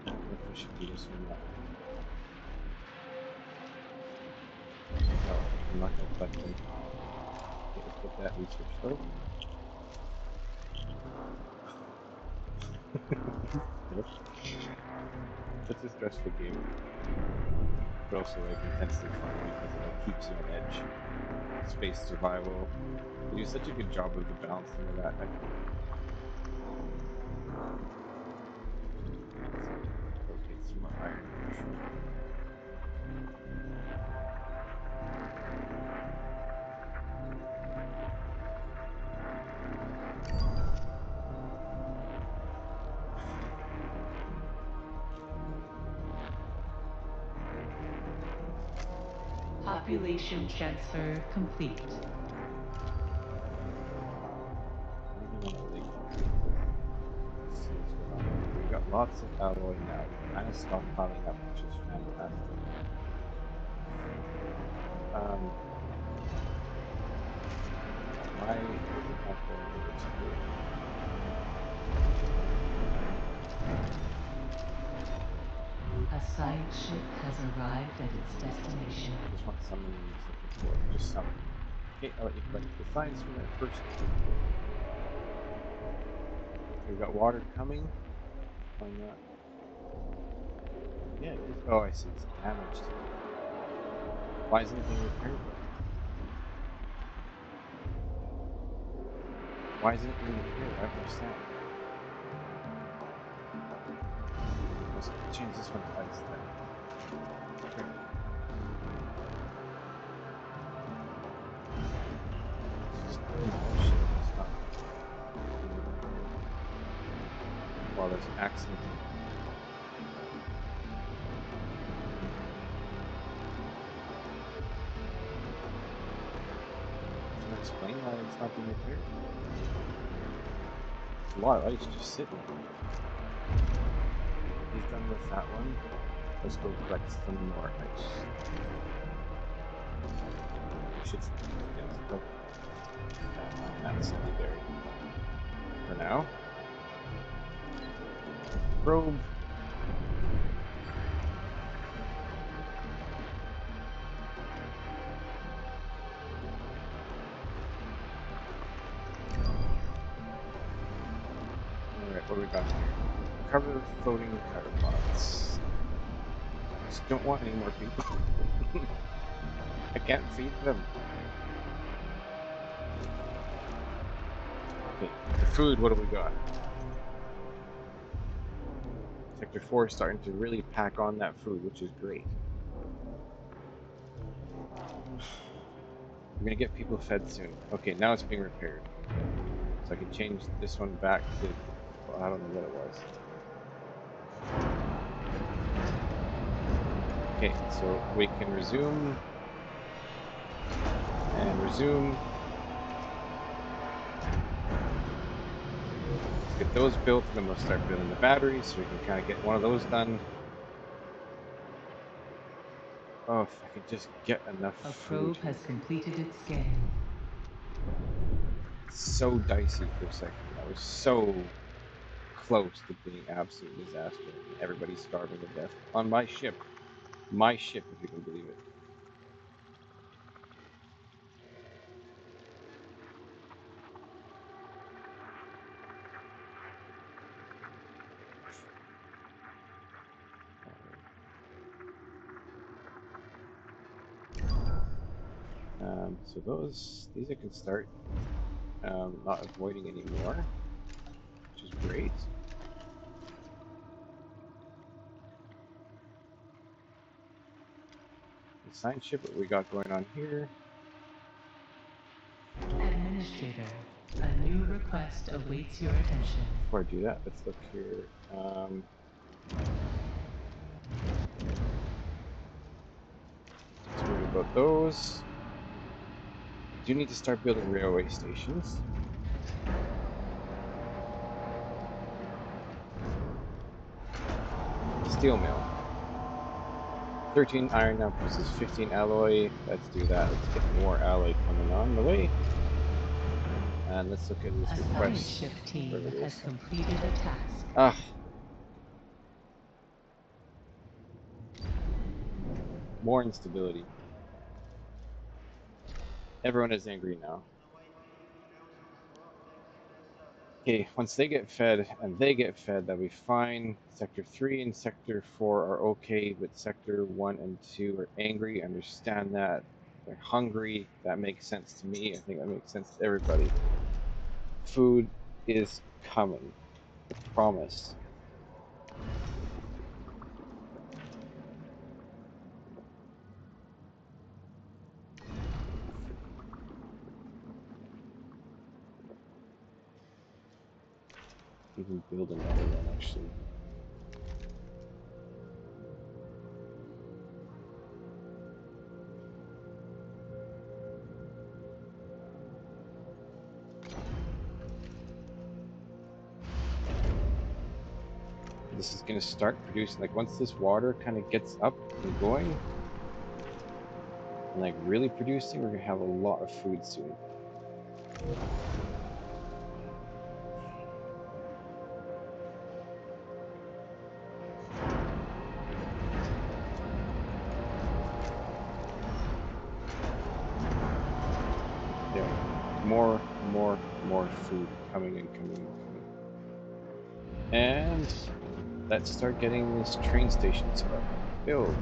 I don't know if we should do this or not. No, I'm not gonna collect them. Okay, let's get that research though. Nope. It's a stressful game, but also like intensely fun because it like keeps you on edge. Space survival. They do such a good job of the balancing of that. Rotate some more iron for sure.
Population transfer complete.
Anything on the lake? Let's see what's going on. We've got lots of alloy now. We're kind of stockpiling up, which is fantastic. Why is it not going over to here?
A science ship has arrived at its destination.
I just want some of these looking for. Just some. Okay, I'll let you collect the science from there first. We've got water coming. Why not? Yeah, it is. Oh, I see. It's damaged. Why isn't it being repaired though? Why isn't it being repaired? I don't understand. Let's change this one to ice then. Okay. It's just, oh shit, it's not being repaired. Well, there's an accident. Can you explain why it's not being repaired? There's a lot of ice just sitting there. He's done with that one. Let's go collect some more ice. We should get put on that side there. For now. Probe. Alright, what do we got here? Recover the floating catapods. Just don't want any more people. I can't feed them. Okay, the food, what do we got? Sector 4 is starting to really pack on that food, which is great. We're gonna get people fed soon. Okay, now it's being repaired. So I can change this one back to, well, I don't know what it was. Okay, so we can resume and resume. Let's get those built, and then we'll start building the batteries so we can kind of get one of those done. Oh, if I could just get enough
A
food
probe
here.
has completed its scan.
It's so dicey for a second. I was so close to being absolute disaster. Everybody's starving to death on my ship. My ship, if you can believe it. So these I can start not avoiding anymore, which is great. The science ship, what we got going on here.
Administrator, a new request awaits your attention.
Before I do that, let's look here. Not worried about those. Do need to start building railway stations. Steel mill. 13 iron now versus 15 alloy. Let's do that. Let's get more alloy coming on the way. And let's look at this
A
request.
science ship team has completed a task.
Ah. More instability. Everyone is angry now. Okay, once they get fed and they get fed, that'll be fine. Sector 3 and Sector 4 are okay, but Sector 1 and 2 are angry. Understand that. They're hungry. That makes sense to me. I think that makes sense to everybody. Food is coming. I promise. Even build another one, actually. This is going to start producing, like, once this water kind of gets up and going, and like really producing, we're going to have a lot of food soon. More food coming and coming and coming. And let's start getting this train station set up. Build.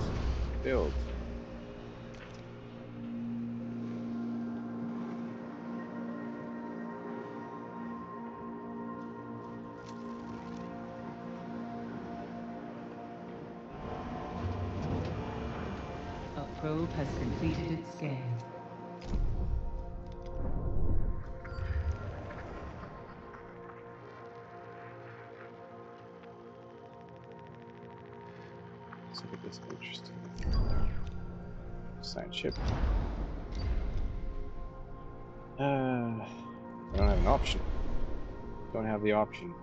A probe has completed its scan.
Let's look at this interesting science ship. I don't have an option. Don't have the option.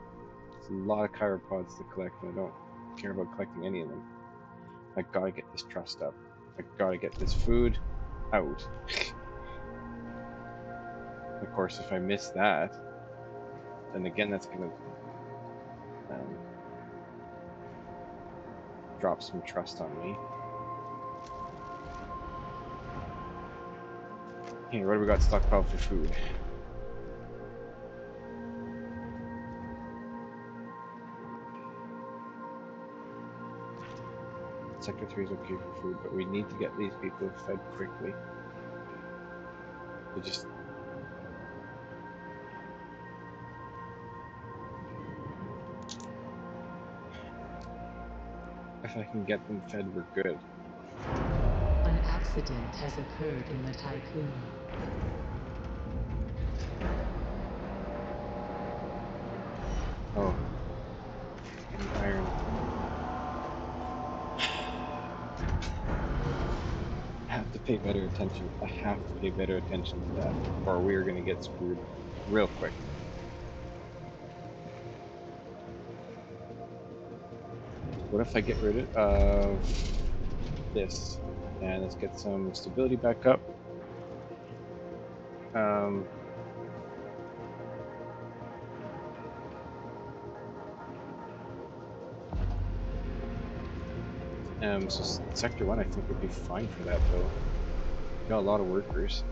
There's a lot of chiropods to collect, and I don't care about collecting any of them. I gotta get this trust up. I gotta get this food out. Of course, if I miss that, then again that's gonna drop some trust on me. Okay, what do we got stockpiled for food? Sector 3 is okay for food, but we need to get these people fed quickly. They just... If I can get them fed, we're good.
An accident has occurred in the tycoon.
Oh, any iron. I have to pay better attention. I have to pay better attention to that, or we are going to get screwed real quick. What if I get rid of this? And let's get some stability back up. So Sector 1 I think would be fine for that though. Got a lot of workers.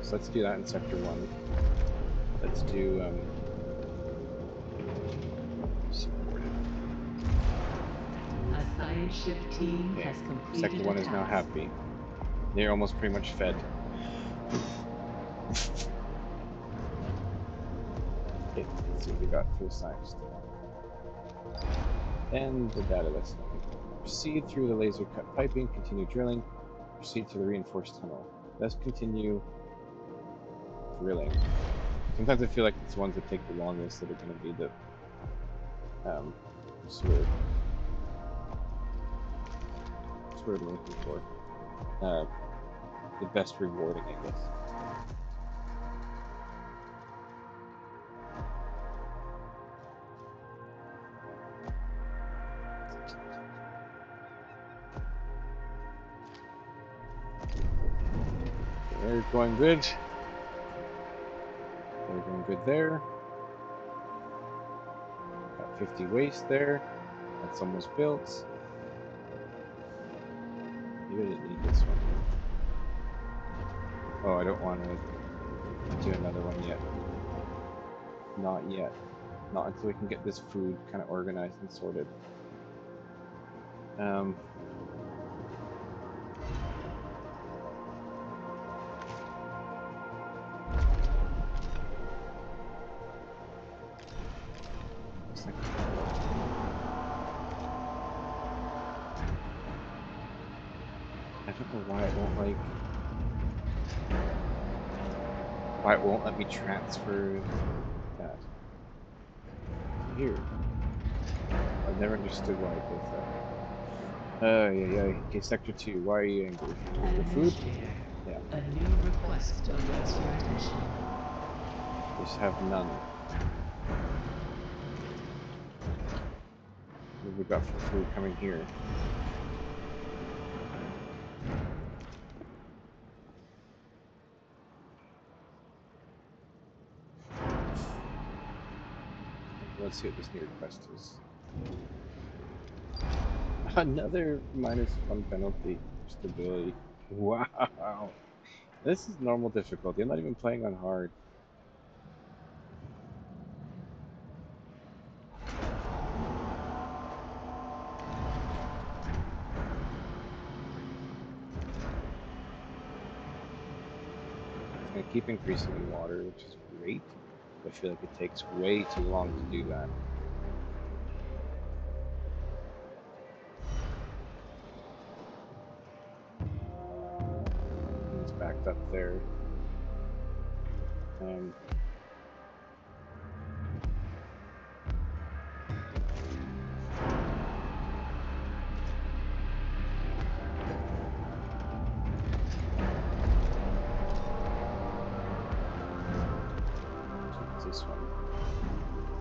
So let's do that in Sector 1. Let's do supported.
A science ship team
Okay,
has completed
Sector 1
a
is now
task.
happy. They're almost pretty much fed. Okay, let's see what we got for the science. And the data lesson. Proceed through the laser cut piping, continue drilling, proceed to the reinforced tunnel. Let's continue drilling. Sometimes I feel like it's the ones that take the longest that are going to be the sort of what I'm looking for. The best rewarding, I guess. They're going good. They're going good there. Got 50 waste there. That's almost built. Maybe I didn't need this one. Oh, I don't want to do another one yet. Not yet. Not until we can get this food kind of organized and sorted. I don't know why it won't let me transfer that here. I've never understood why it does that. Yeah. Okay, Sector 2. Why are you angry? The food? Yeah.
A new request awaits your attention.
Just have none. What have we got for food coming here? Let's see what this new request is. Another -1 penalty for stability. Wow. This is normal difficulty. I'm not even playing on hard. It's going to keep increasing in water, which is great. But I feel like it takes way too long to do that. It's backed up there. This one.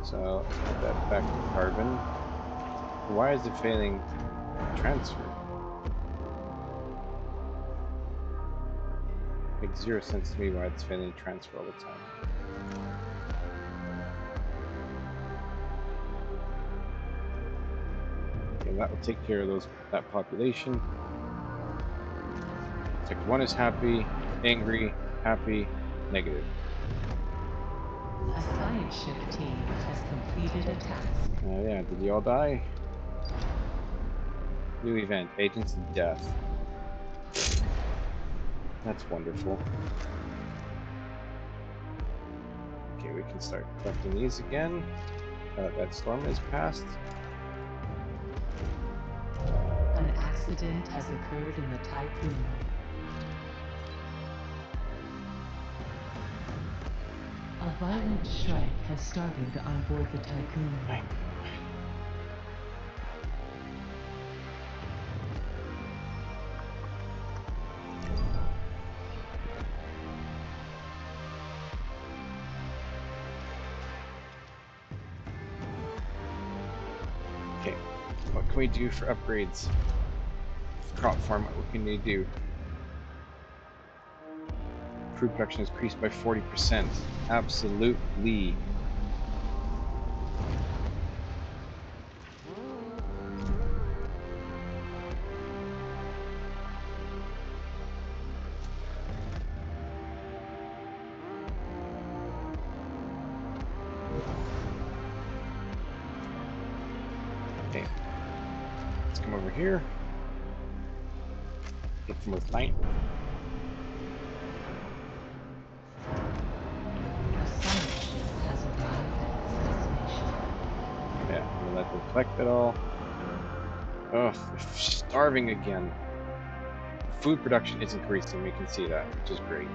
So let's put that back to carbon. Why is it failing transfer? Makes 0 sense to me why it's failing transfer all the time. Okay, that will take care of that population. Sector 1 is happy, angry, happy, negative.
A science ship team has completed a task.
Yeah, did you all die? New event, Agents of Death. That's wonderful. Okay, we can start collecting these again. That storm is passed.
accident has occurred in the typhoon. A violent strike has started on board the typhoon.
Okay, what can we do for upgrades? Crop farm, what can we do? Food production has increased by 40%. Absolutely. Okay, let's come over here. Get some more science.
A science ship has arrived at its destination.
Yeah, I'm gonna let them collect it all. Ugh, they're starving again. Food production is increasing, we can see that, which is great.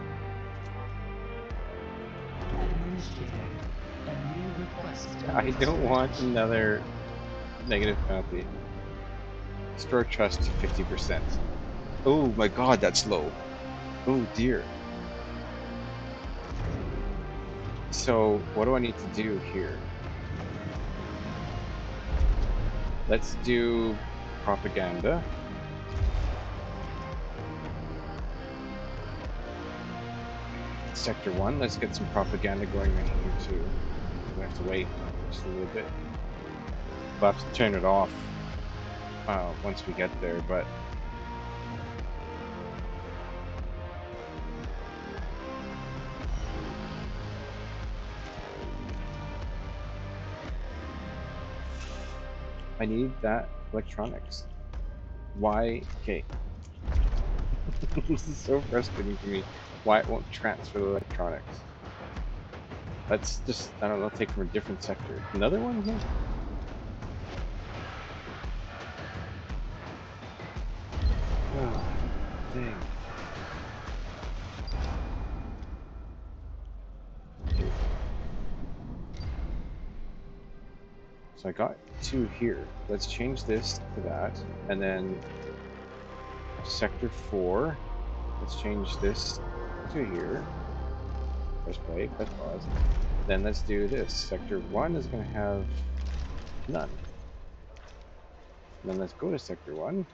Administrator, a new request
I
awaits
don't
your
want
attention.
another negative penalty. Store trust to 50%. Oh my god, that's low. Oh dear. So, what do I need to do here? Let's do propaganda. Sector 1, let's get some propaganda going in here too. We have to wait just a little bit. We'll have to turn it off once we get there, but I need that electronics. Why? Okay. This is so frustrating to me. Why it won't transfer the electronics. Let's just, I don't know, take from a different sector. Another one here? Oh, dang. So I got 2 here. Let's change this to that. And then sector 4. Let's change this to here. Press play, press pause. Then let's do this. Sector 1 is going to have none. And then let's go to sector 1.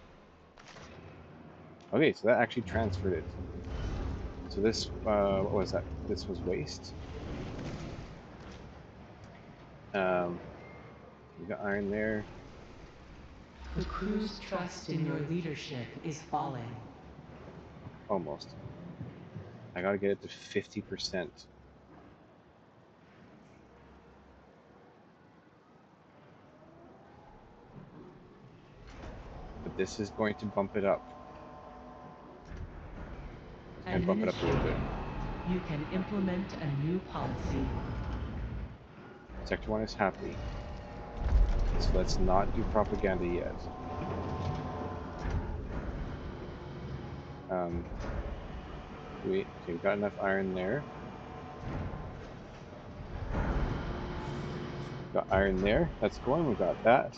Okay, so that actually transferred it. So this, what was that? This was waste. We got iron there.
The crew's trust in your leadership is falling.
Almost. I gotta get it to 50%. But this is going to bump it up. It's going to bump it up a little bit.
You can implement a new policy.
Sector 1 is happy. So let's not do propaganda yet. Okay, we've got enough iron there. Got iron there. That's going. We got that.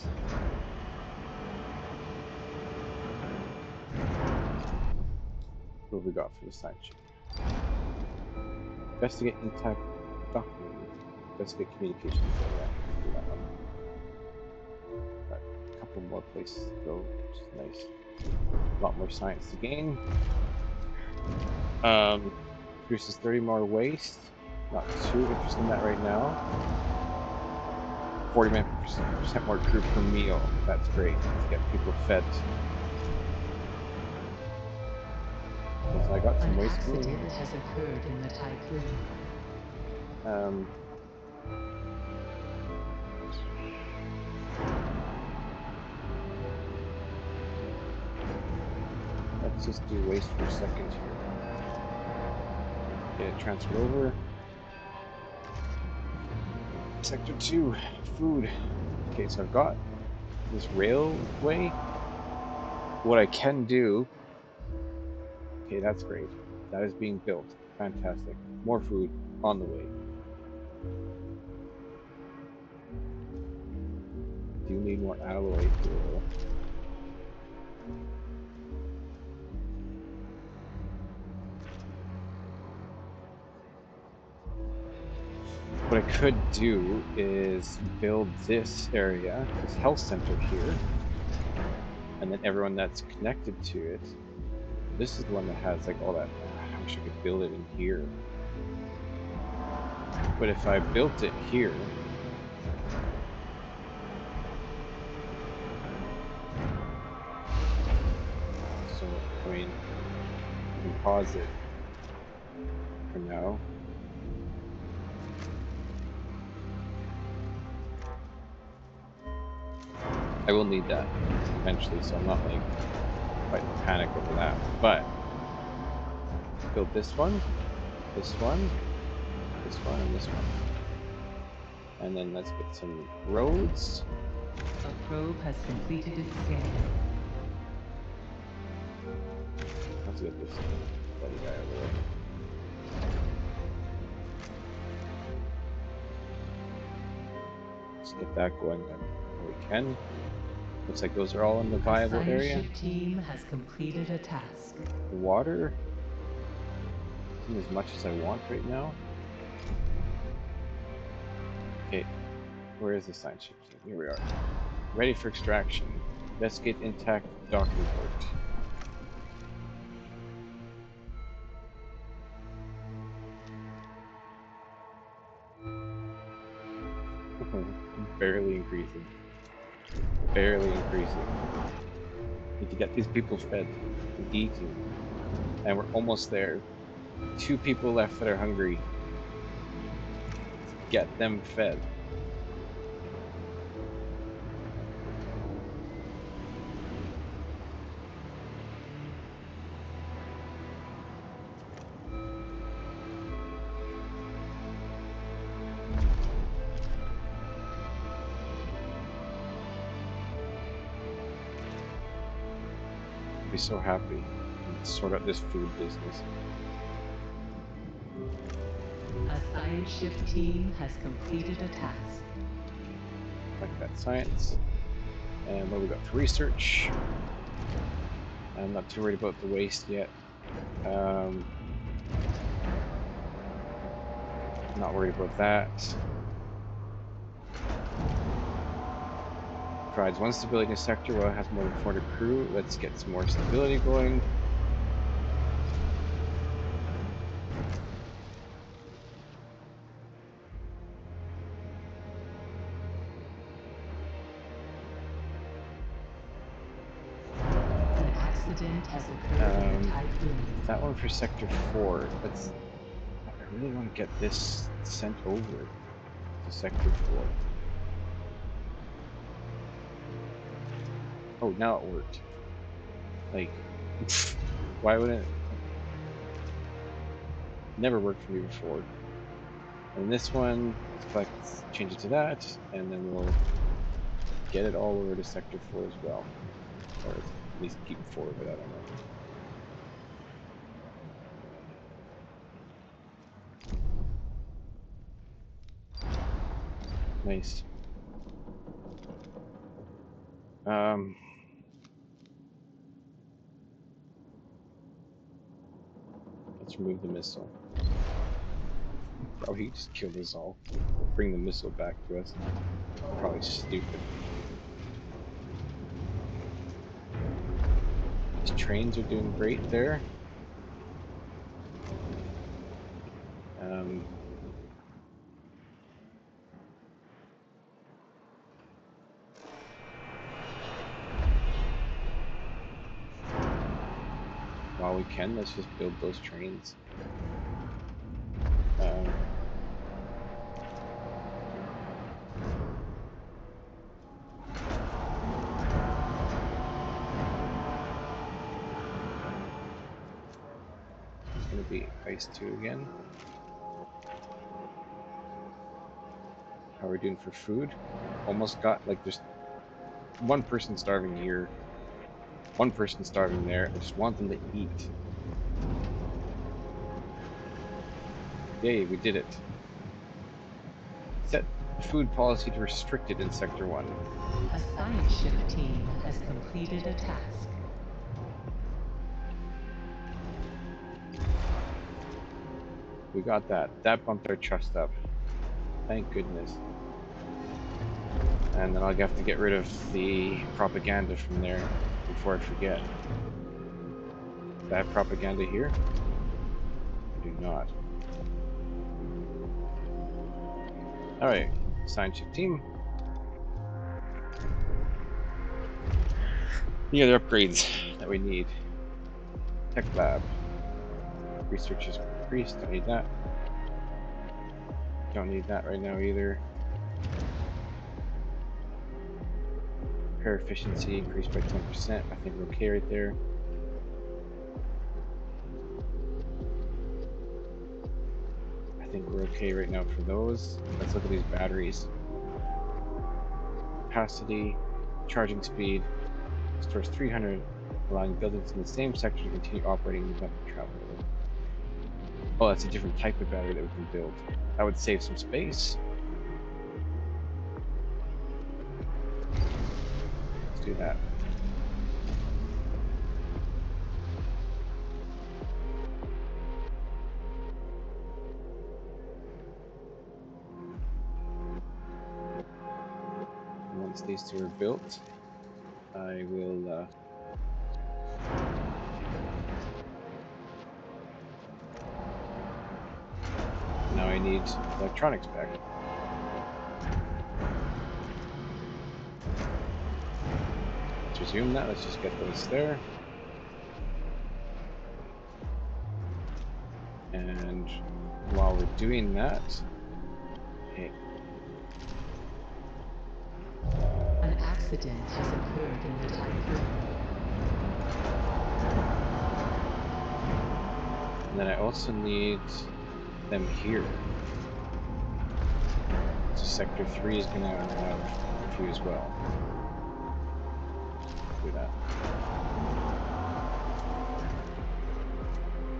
What have we got for the side ship? Investigate intact document. Investigate communications. Yeah, do that one. Got a couple more places to go, which is nice. A lot more science to gain. Produces 30 more waste. Not too interested in that right now. 40% more crew per meal. That's great. Let's get people fed. So I got some
An
waste
accident
over here.
has occurred in the typhoon.
Let's just do waste for a second here. Get it transferred over. Sector 2, food. Okay, so I've got this railway. What I can do... Okay, that's great. That is being built. Fantastic. More food on the way. Do need more alloy fuel. What I could do is build this area, this health center here, and then everyone that's connected to it. This is the one that has like all that. I wish I could build it in here. But if I built it here, so I mean, I can pause it for now. I will need that eventually, so I'm not like quite in panic over that. But build this one, this one, this one, and this one. And then let's get some roads.
A probe has completed its scan.
Let's get this bloody guy over there. Let's get that going then when we can. Looks like those are all in the viable area.
The science ship team has completed a task.
The water isn't as much as I want right now. Okay, where is the science ship team? Here we are. Ready for extraction. Investigate intact docking port. Barely increasing. Barely increasing. Need to get these people fed and eating. And we're almost there. 2 people left that are hungry. Get them fed. I'd be so happy to sort out this food business.
A science ship team has completed a task.
Like that science. And what we got for research? I'm not too worried about the waste yet. Not worried about that. Provides 1 stability in a sector while it has more than 400 crew. Let's get some more stability going.
An accident has occurred in a typhoon.
That one for sector 4. Let's. I really want to get this sent over to sector 4. Oh, now it worked. Like, why wouldn't it? Never worked for me before. And this one, let's change it to that, and then we'll get it all over to sector 4 as well. Or at least keep 4 of it, I don't know. Nice. Let's remove the missile. Probably just kill us all. Bring the missile back to us. Probably stupid. These trains are doing great there. While we can, let's just build those trains. It's gonna be Ice 2 again. How are we doing for food? Almost got, like, there's 1 person starving here. one person starving there. I just want them to eat. Yay, we did it. Set food policy to restricted in Sector 1.
A science ship team has completed a task.
We got that. That bumped our trust up. Thank goodness. And then I'll have to get rid of the propaganda from there before I forget. Do I have propaganda here? I do not. Alright, science ship team. The other upgrades that we need. Tech lab. Research is increased, don't need that. Don't need that right now either. Repair efficiency increased by 10%. I think we're okay right there. I think we're okay right now for those. Let's look at these batteries. Capacity, charging speed, stores 300, allowing buildings in the same sector to continue operating without travel. Oh, that's a different type of battery that we can build. That would save some space. Let's do that. Once these two are built, I will now I need electronics back. Let's resume that. Let's just get those there. And while we're doing that, okay.
An accident has occurred in the Tycoon.
And then I also need them here. So Sector 3 is going to have a few as well. Do that.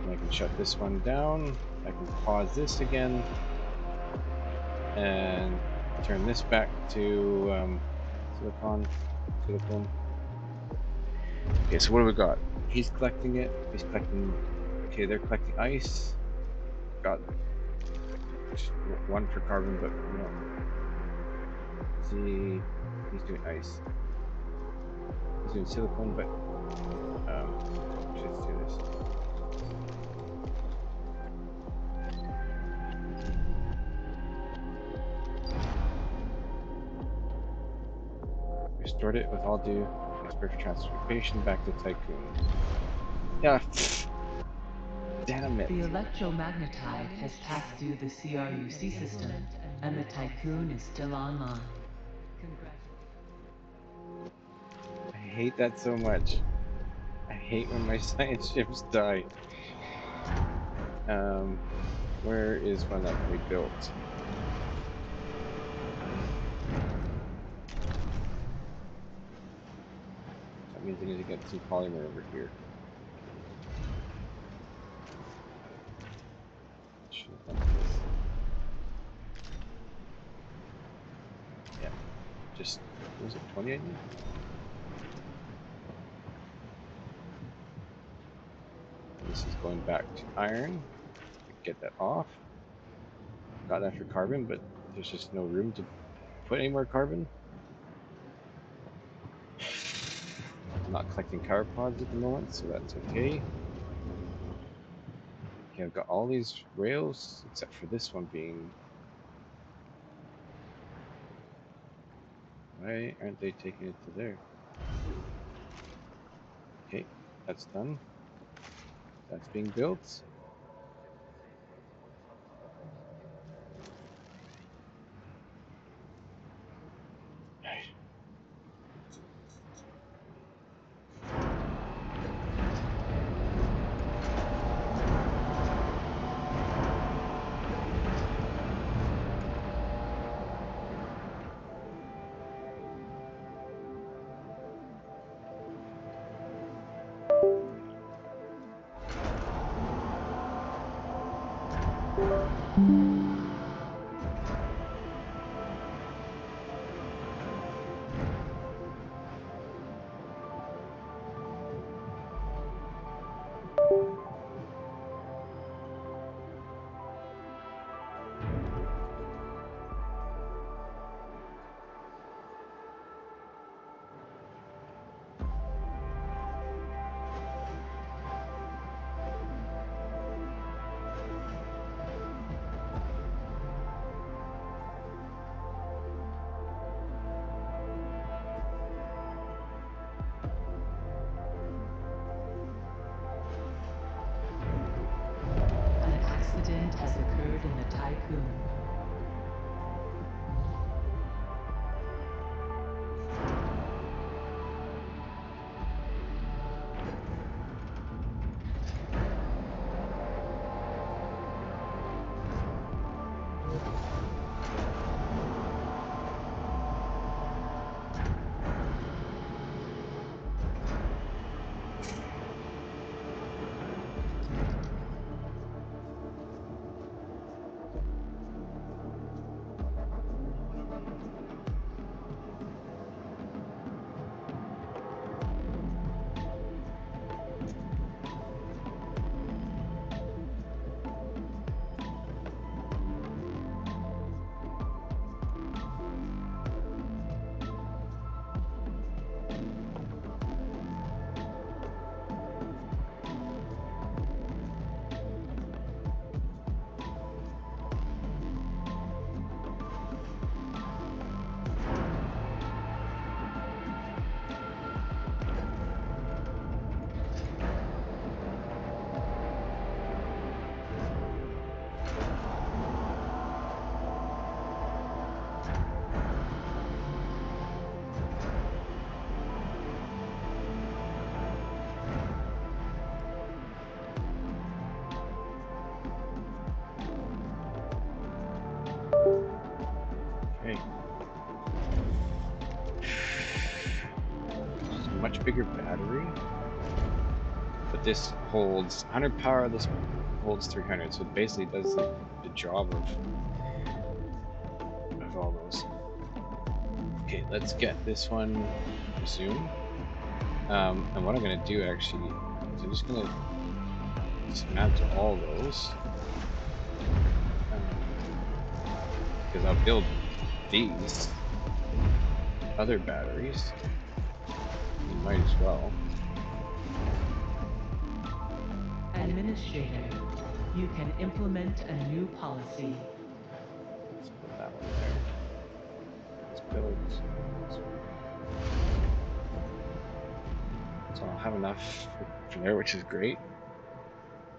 And I can shut this one down. I can pause this again. And turn this back to silicon. Okay, so what do we got? He's collecting it. He's collecting. Okay, they're collecting ice. Got one for carbon, but no. See, he's doing ice. He's doing silicone, but let's do this. Restored it with all due expert transportation back to Tycoon. Yeah. Damn it.
The electromagnetite has passed through the CRUC system, and the Tycoon is still online.
I hate that so much. I hate when my science ships die. Where is one that can be built? That means I need to get some polymer over here. Should have done this. Yeah, just, what was it, 20 I need? This is going back to iron. Get that off. Got that for carbon, but there's just no room to put any more carbon. I'm not collecting car pods at the moment, so that's okay. Okay, I've got all these rails, except for this one being... Why aren't they taking it to there? Okay, that's done. That's being built.
accident has occurred in the Tycoon.
Okay. Much bigger battery, but this holds 100 power. This holds 300, so it basically does the job of all those. Okay, let's get this one resumed. And what I'm gonna do actually is I'm just gonna dismantle all those, because I'll build these other batteries. Might as well.
Administrator, you can implement a new policy.
Let's put that one there. Let's build this one. So I'll have enough for there, which is great.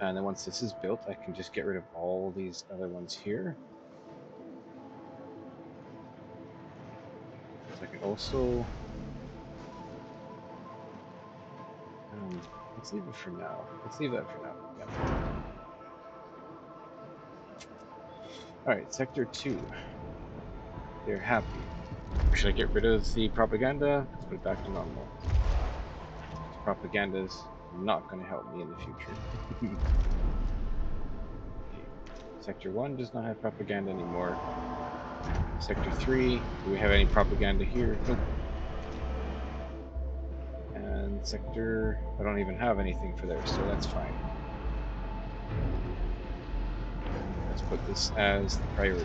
And then once this is built, I can just get rid of all these other ones here. So I can also let's leave it for now. Let's leave that for now. Yeah. All right, sector 2. They're happy. Should I get rid of the propaganda? Let's put it back to normal. Propaganda's not going to help me in the future. Okay. Sector 1 does not have propaganda anymore. Sector 3, do we have any propaganda here? Nope. And sector, I don't even have anything for there, so that's fine. Let's put this as the priority.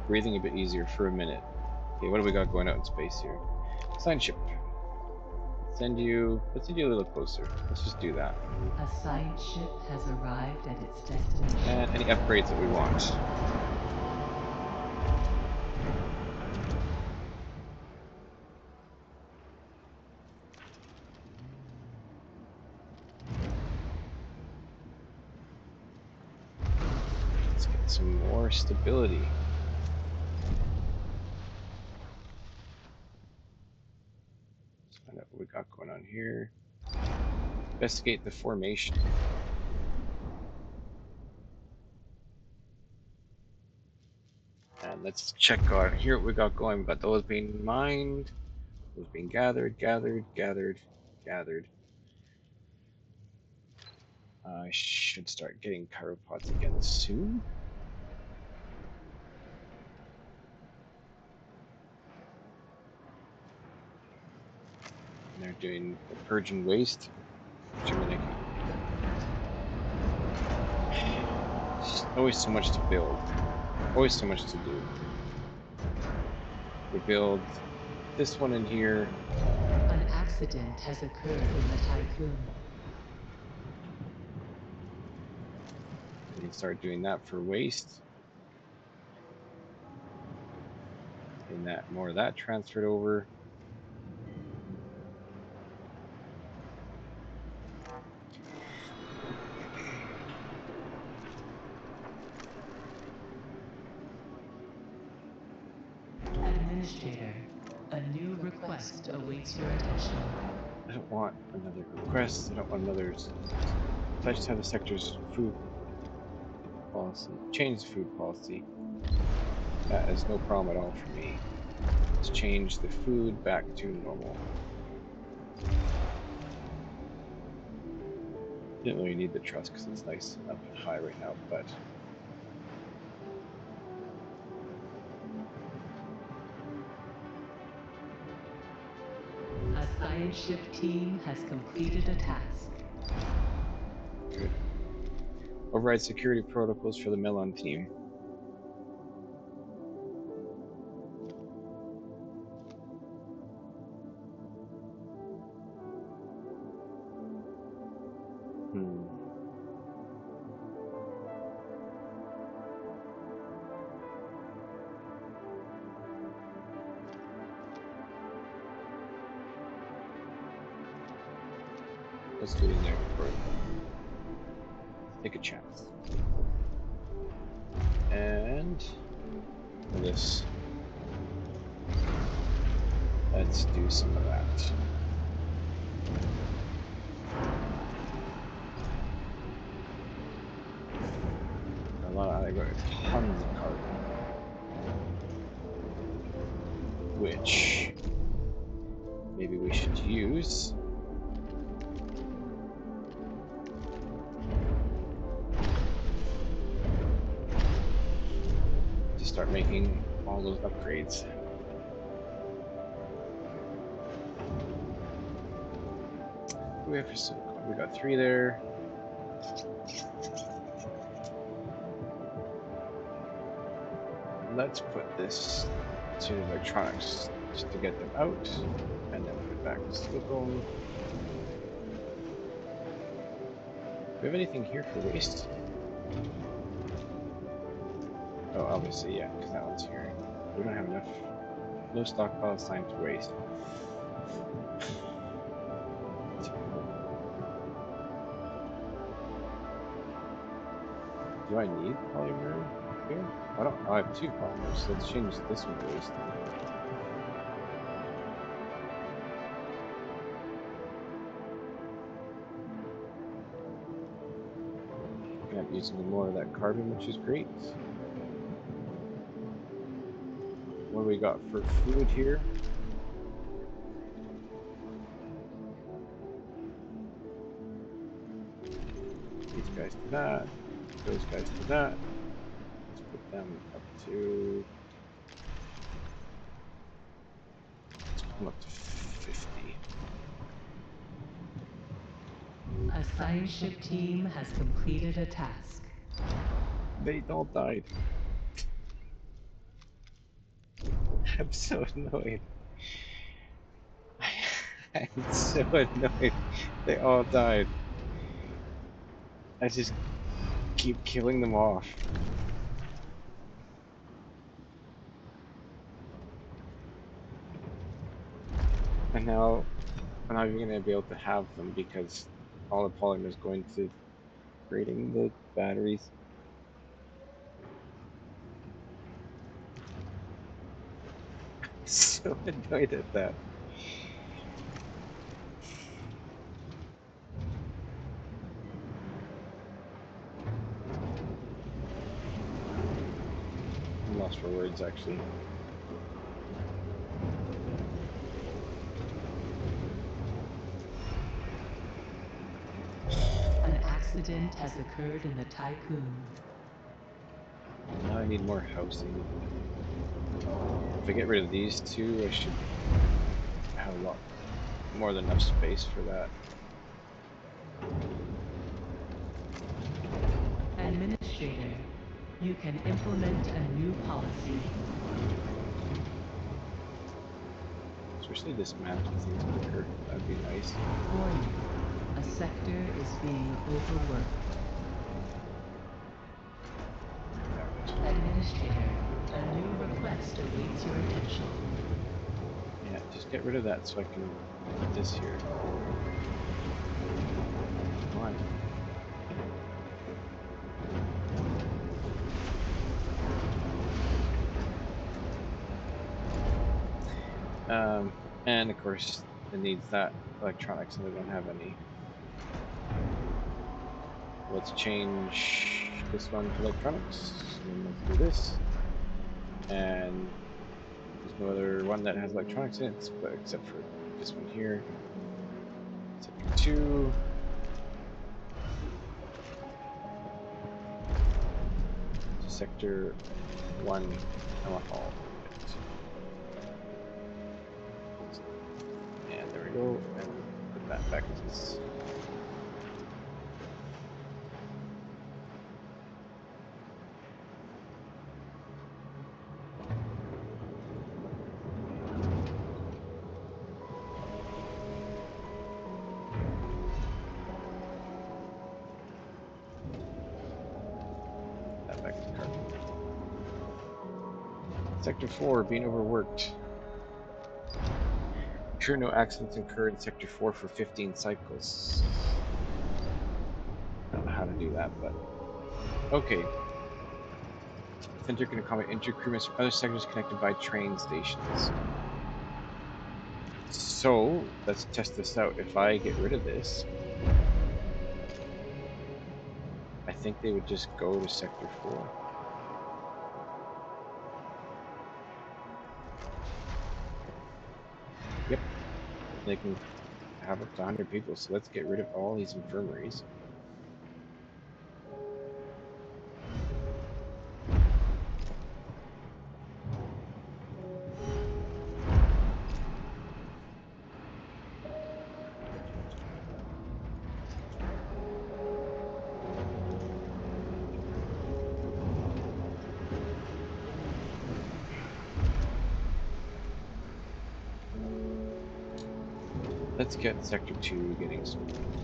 Breathing a bit easier for a minute. Okay, what do we got going out in space here? Sign ship. Let's send you a little closer. Let's just do that.
A science ship has arrived at its destination.
And any upgrades that we want. Let's get some more stability. Let's find out what we got going on here. Investigate the formation. And let's check out here what we got going. We got those being mined, those being gathered. I should start getting chiropods again soon. And they're doing the purge and waste, which I mean, I can. There's always so much to build, always so much to do. We build this one in here.
An accident has occurred in the Tycoon.
We can start doing that for waste. And that more of that transferred over.
request awaits your attention.
I don't want another request. I don't want another. I just have the sector's food policy. Change the food policy. That is no problem at all for me. Let's change the food back to normal. Didn't really need the trust because it's nice up high right now, but
A science ship team has completed a task.
good. Override security protocols for the Melon team. Let's do it in there before. Take a chance. And this. Let's do some of that. I got tons of carbon, which maybe we should use. To start making all those upgrades. What do we have for silicon? We got 3 there. Let's put this to electronics just to get them out, and then put it back to silicone. Do we have anything here for waste? Oh, obviously, yeah, because that one's here. We don't have enough. No stockpile assigned to waste. Do I need polymer here? I don't. I have 2 polymers, so let's change this one to waste then. I'm using more of that carbon, which is great. What do we got for food here? These guys to that. Those guys to that. Let's put them up to. Let's put them up to 50.
A science ship team has completed a task.
They all died. I'm so annoyed. I'm so annoyed. They all died. I just keep killing them off. And now I'm not even going to be able to have them because all the polymer is going to creating the batteries. So annoyed at that. I'm lost for words, actually.
An accident has occurred in the Tycoon.
Now I need more housing. If I get rid of these 2, I should have a lot more than enough space for that.
Administrator, you can implement a new policy.
Especially dismantle things quicker. That'd be nice.
Warning, a sector is being overworked. Administrator, a new request awaits your attention.
Yeah, just get rid of that so I can put this here. Come on. And of course, it needs that electronics, and they don't have any. Let's change this one to electronics, and then let's do this. And there's no other one that has electronics in it, but except for this one here. Sector 2. Sector 1. I want all of it. And there we go. And put that back to this. That back to carbon. Sector 4, being overworked. Ensure no accidents occur in Sector 4 for 15 cycles. I don't know how to do that, but okay. Center can accommodate intercrewments from other sectors connected by train stations. So let's test this out. If I get rid of this, I think they would just go to Sector 4. Yep, they can have up to 100 people, so let's get rid of all these infirmaries. Let's get Sector 2 getting some content.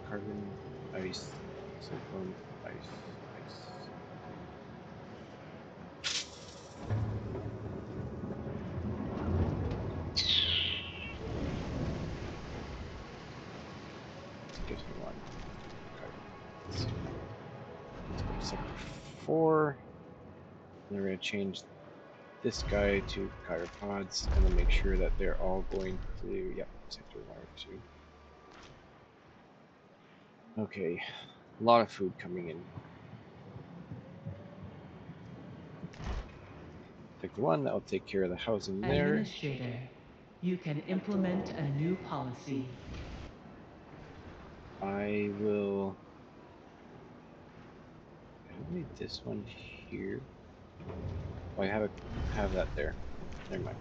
Carbon, ice, cyclone, ice, ice. Get one. Let's go to Sector 4. And we're going to change this guy to gyropods, and then make sure that they're all going to, yep, Sector 1 or 2. Okay, a lot of food coming in. Sector 1, that'll take care of the housing there.
Administrator, you can implement a new policy.
I will. I don't need this one here. Oh, I have that there. Never mind.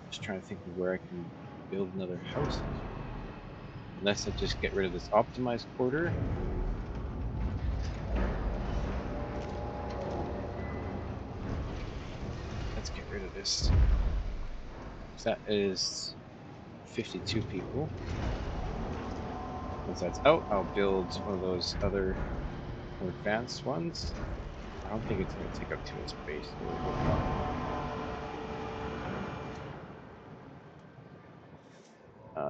Just trying to think of where I can build another house in here. Unless I just get rid of this optimized quarter. Let's get rid of this. So that is 52 people. Once that's out, I'll build one of those other more advanced ones. I don't think it's going to take up too much space.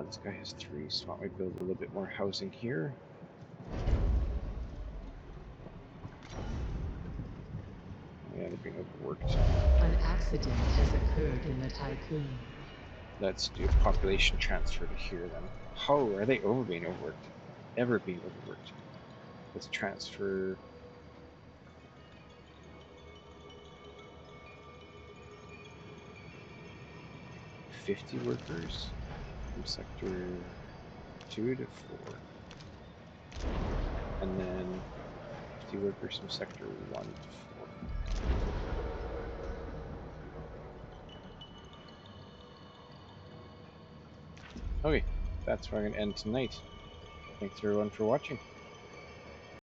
This guy has 3, so why don't we build a little bit more housing here? Yeah, they're being overworked.
An accident has occurred in the Tycoon.
Let's do a population transfer to here then. Oh, are they being overworked? Ever being overworked? Let's transfer 50 workers from Sector 2 to 4. And then 50 workers from Sector 1 to 4. Okay, that's where I'm going to end tonight. Thanks everyone for watching.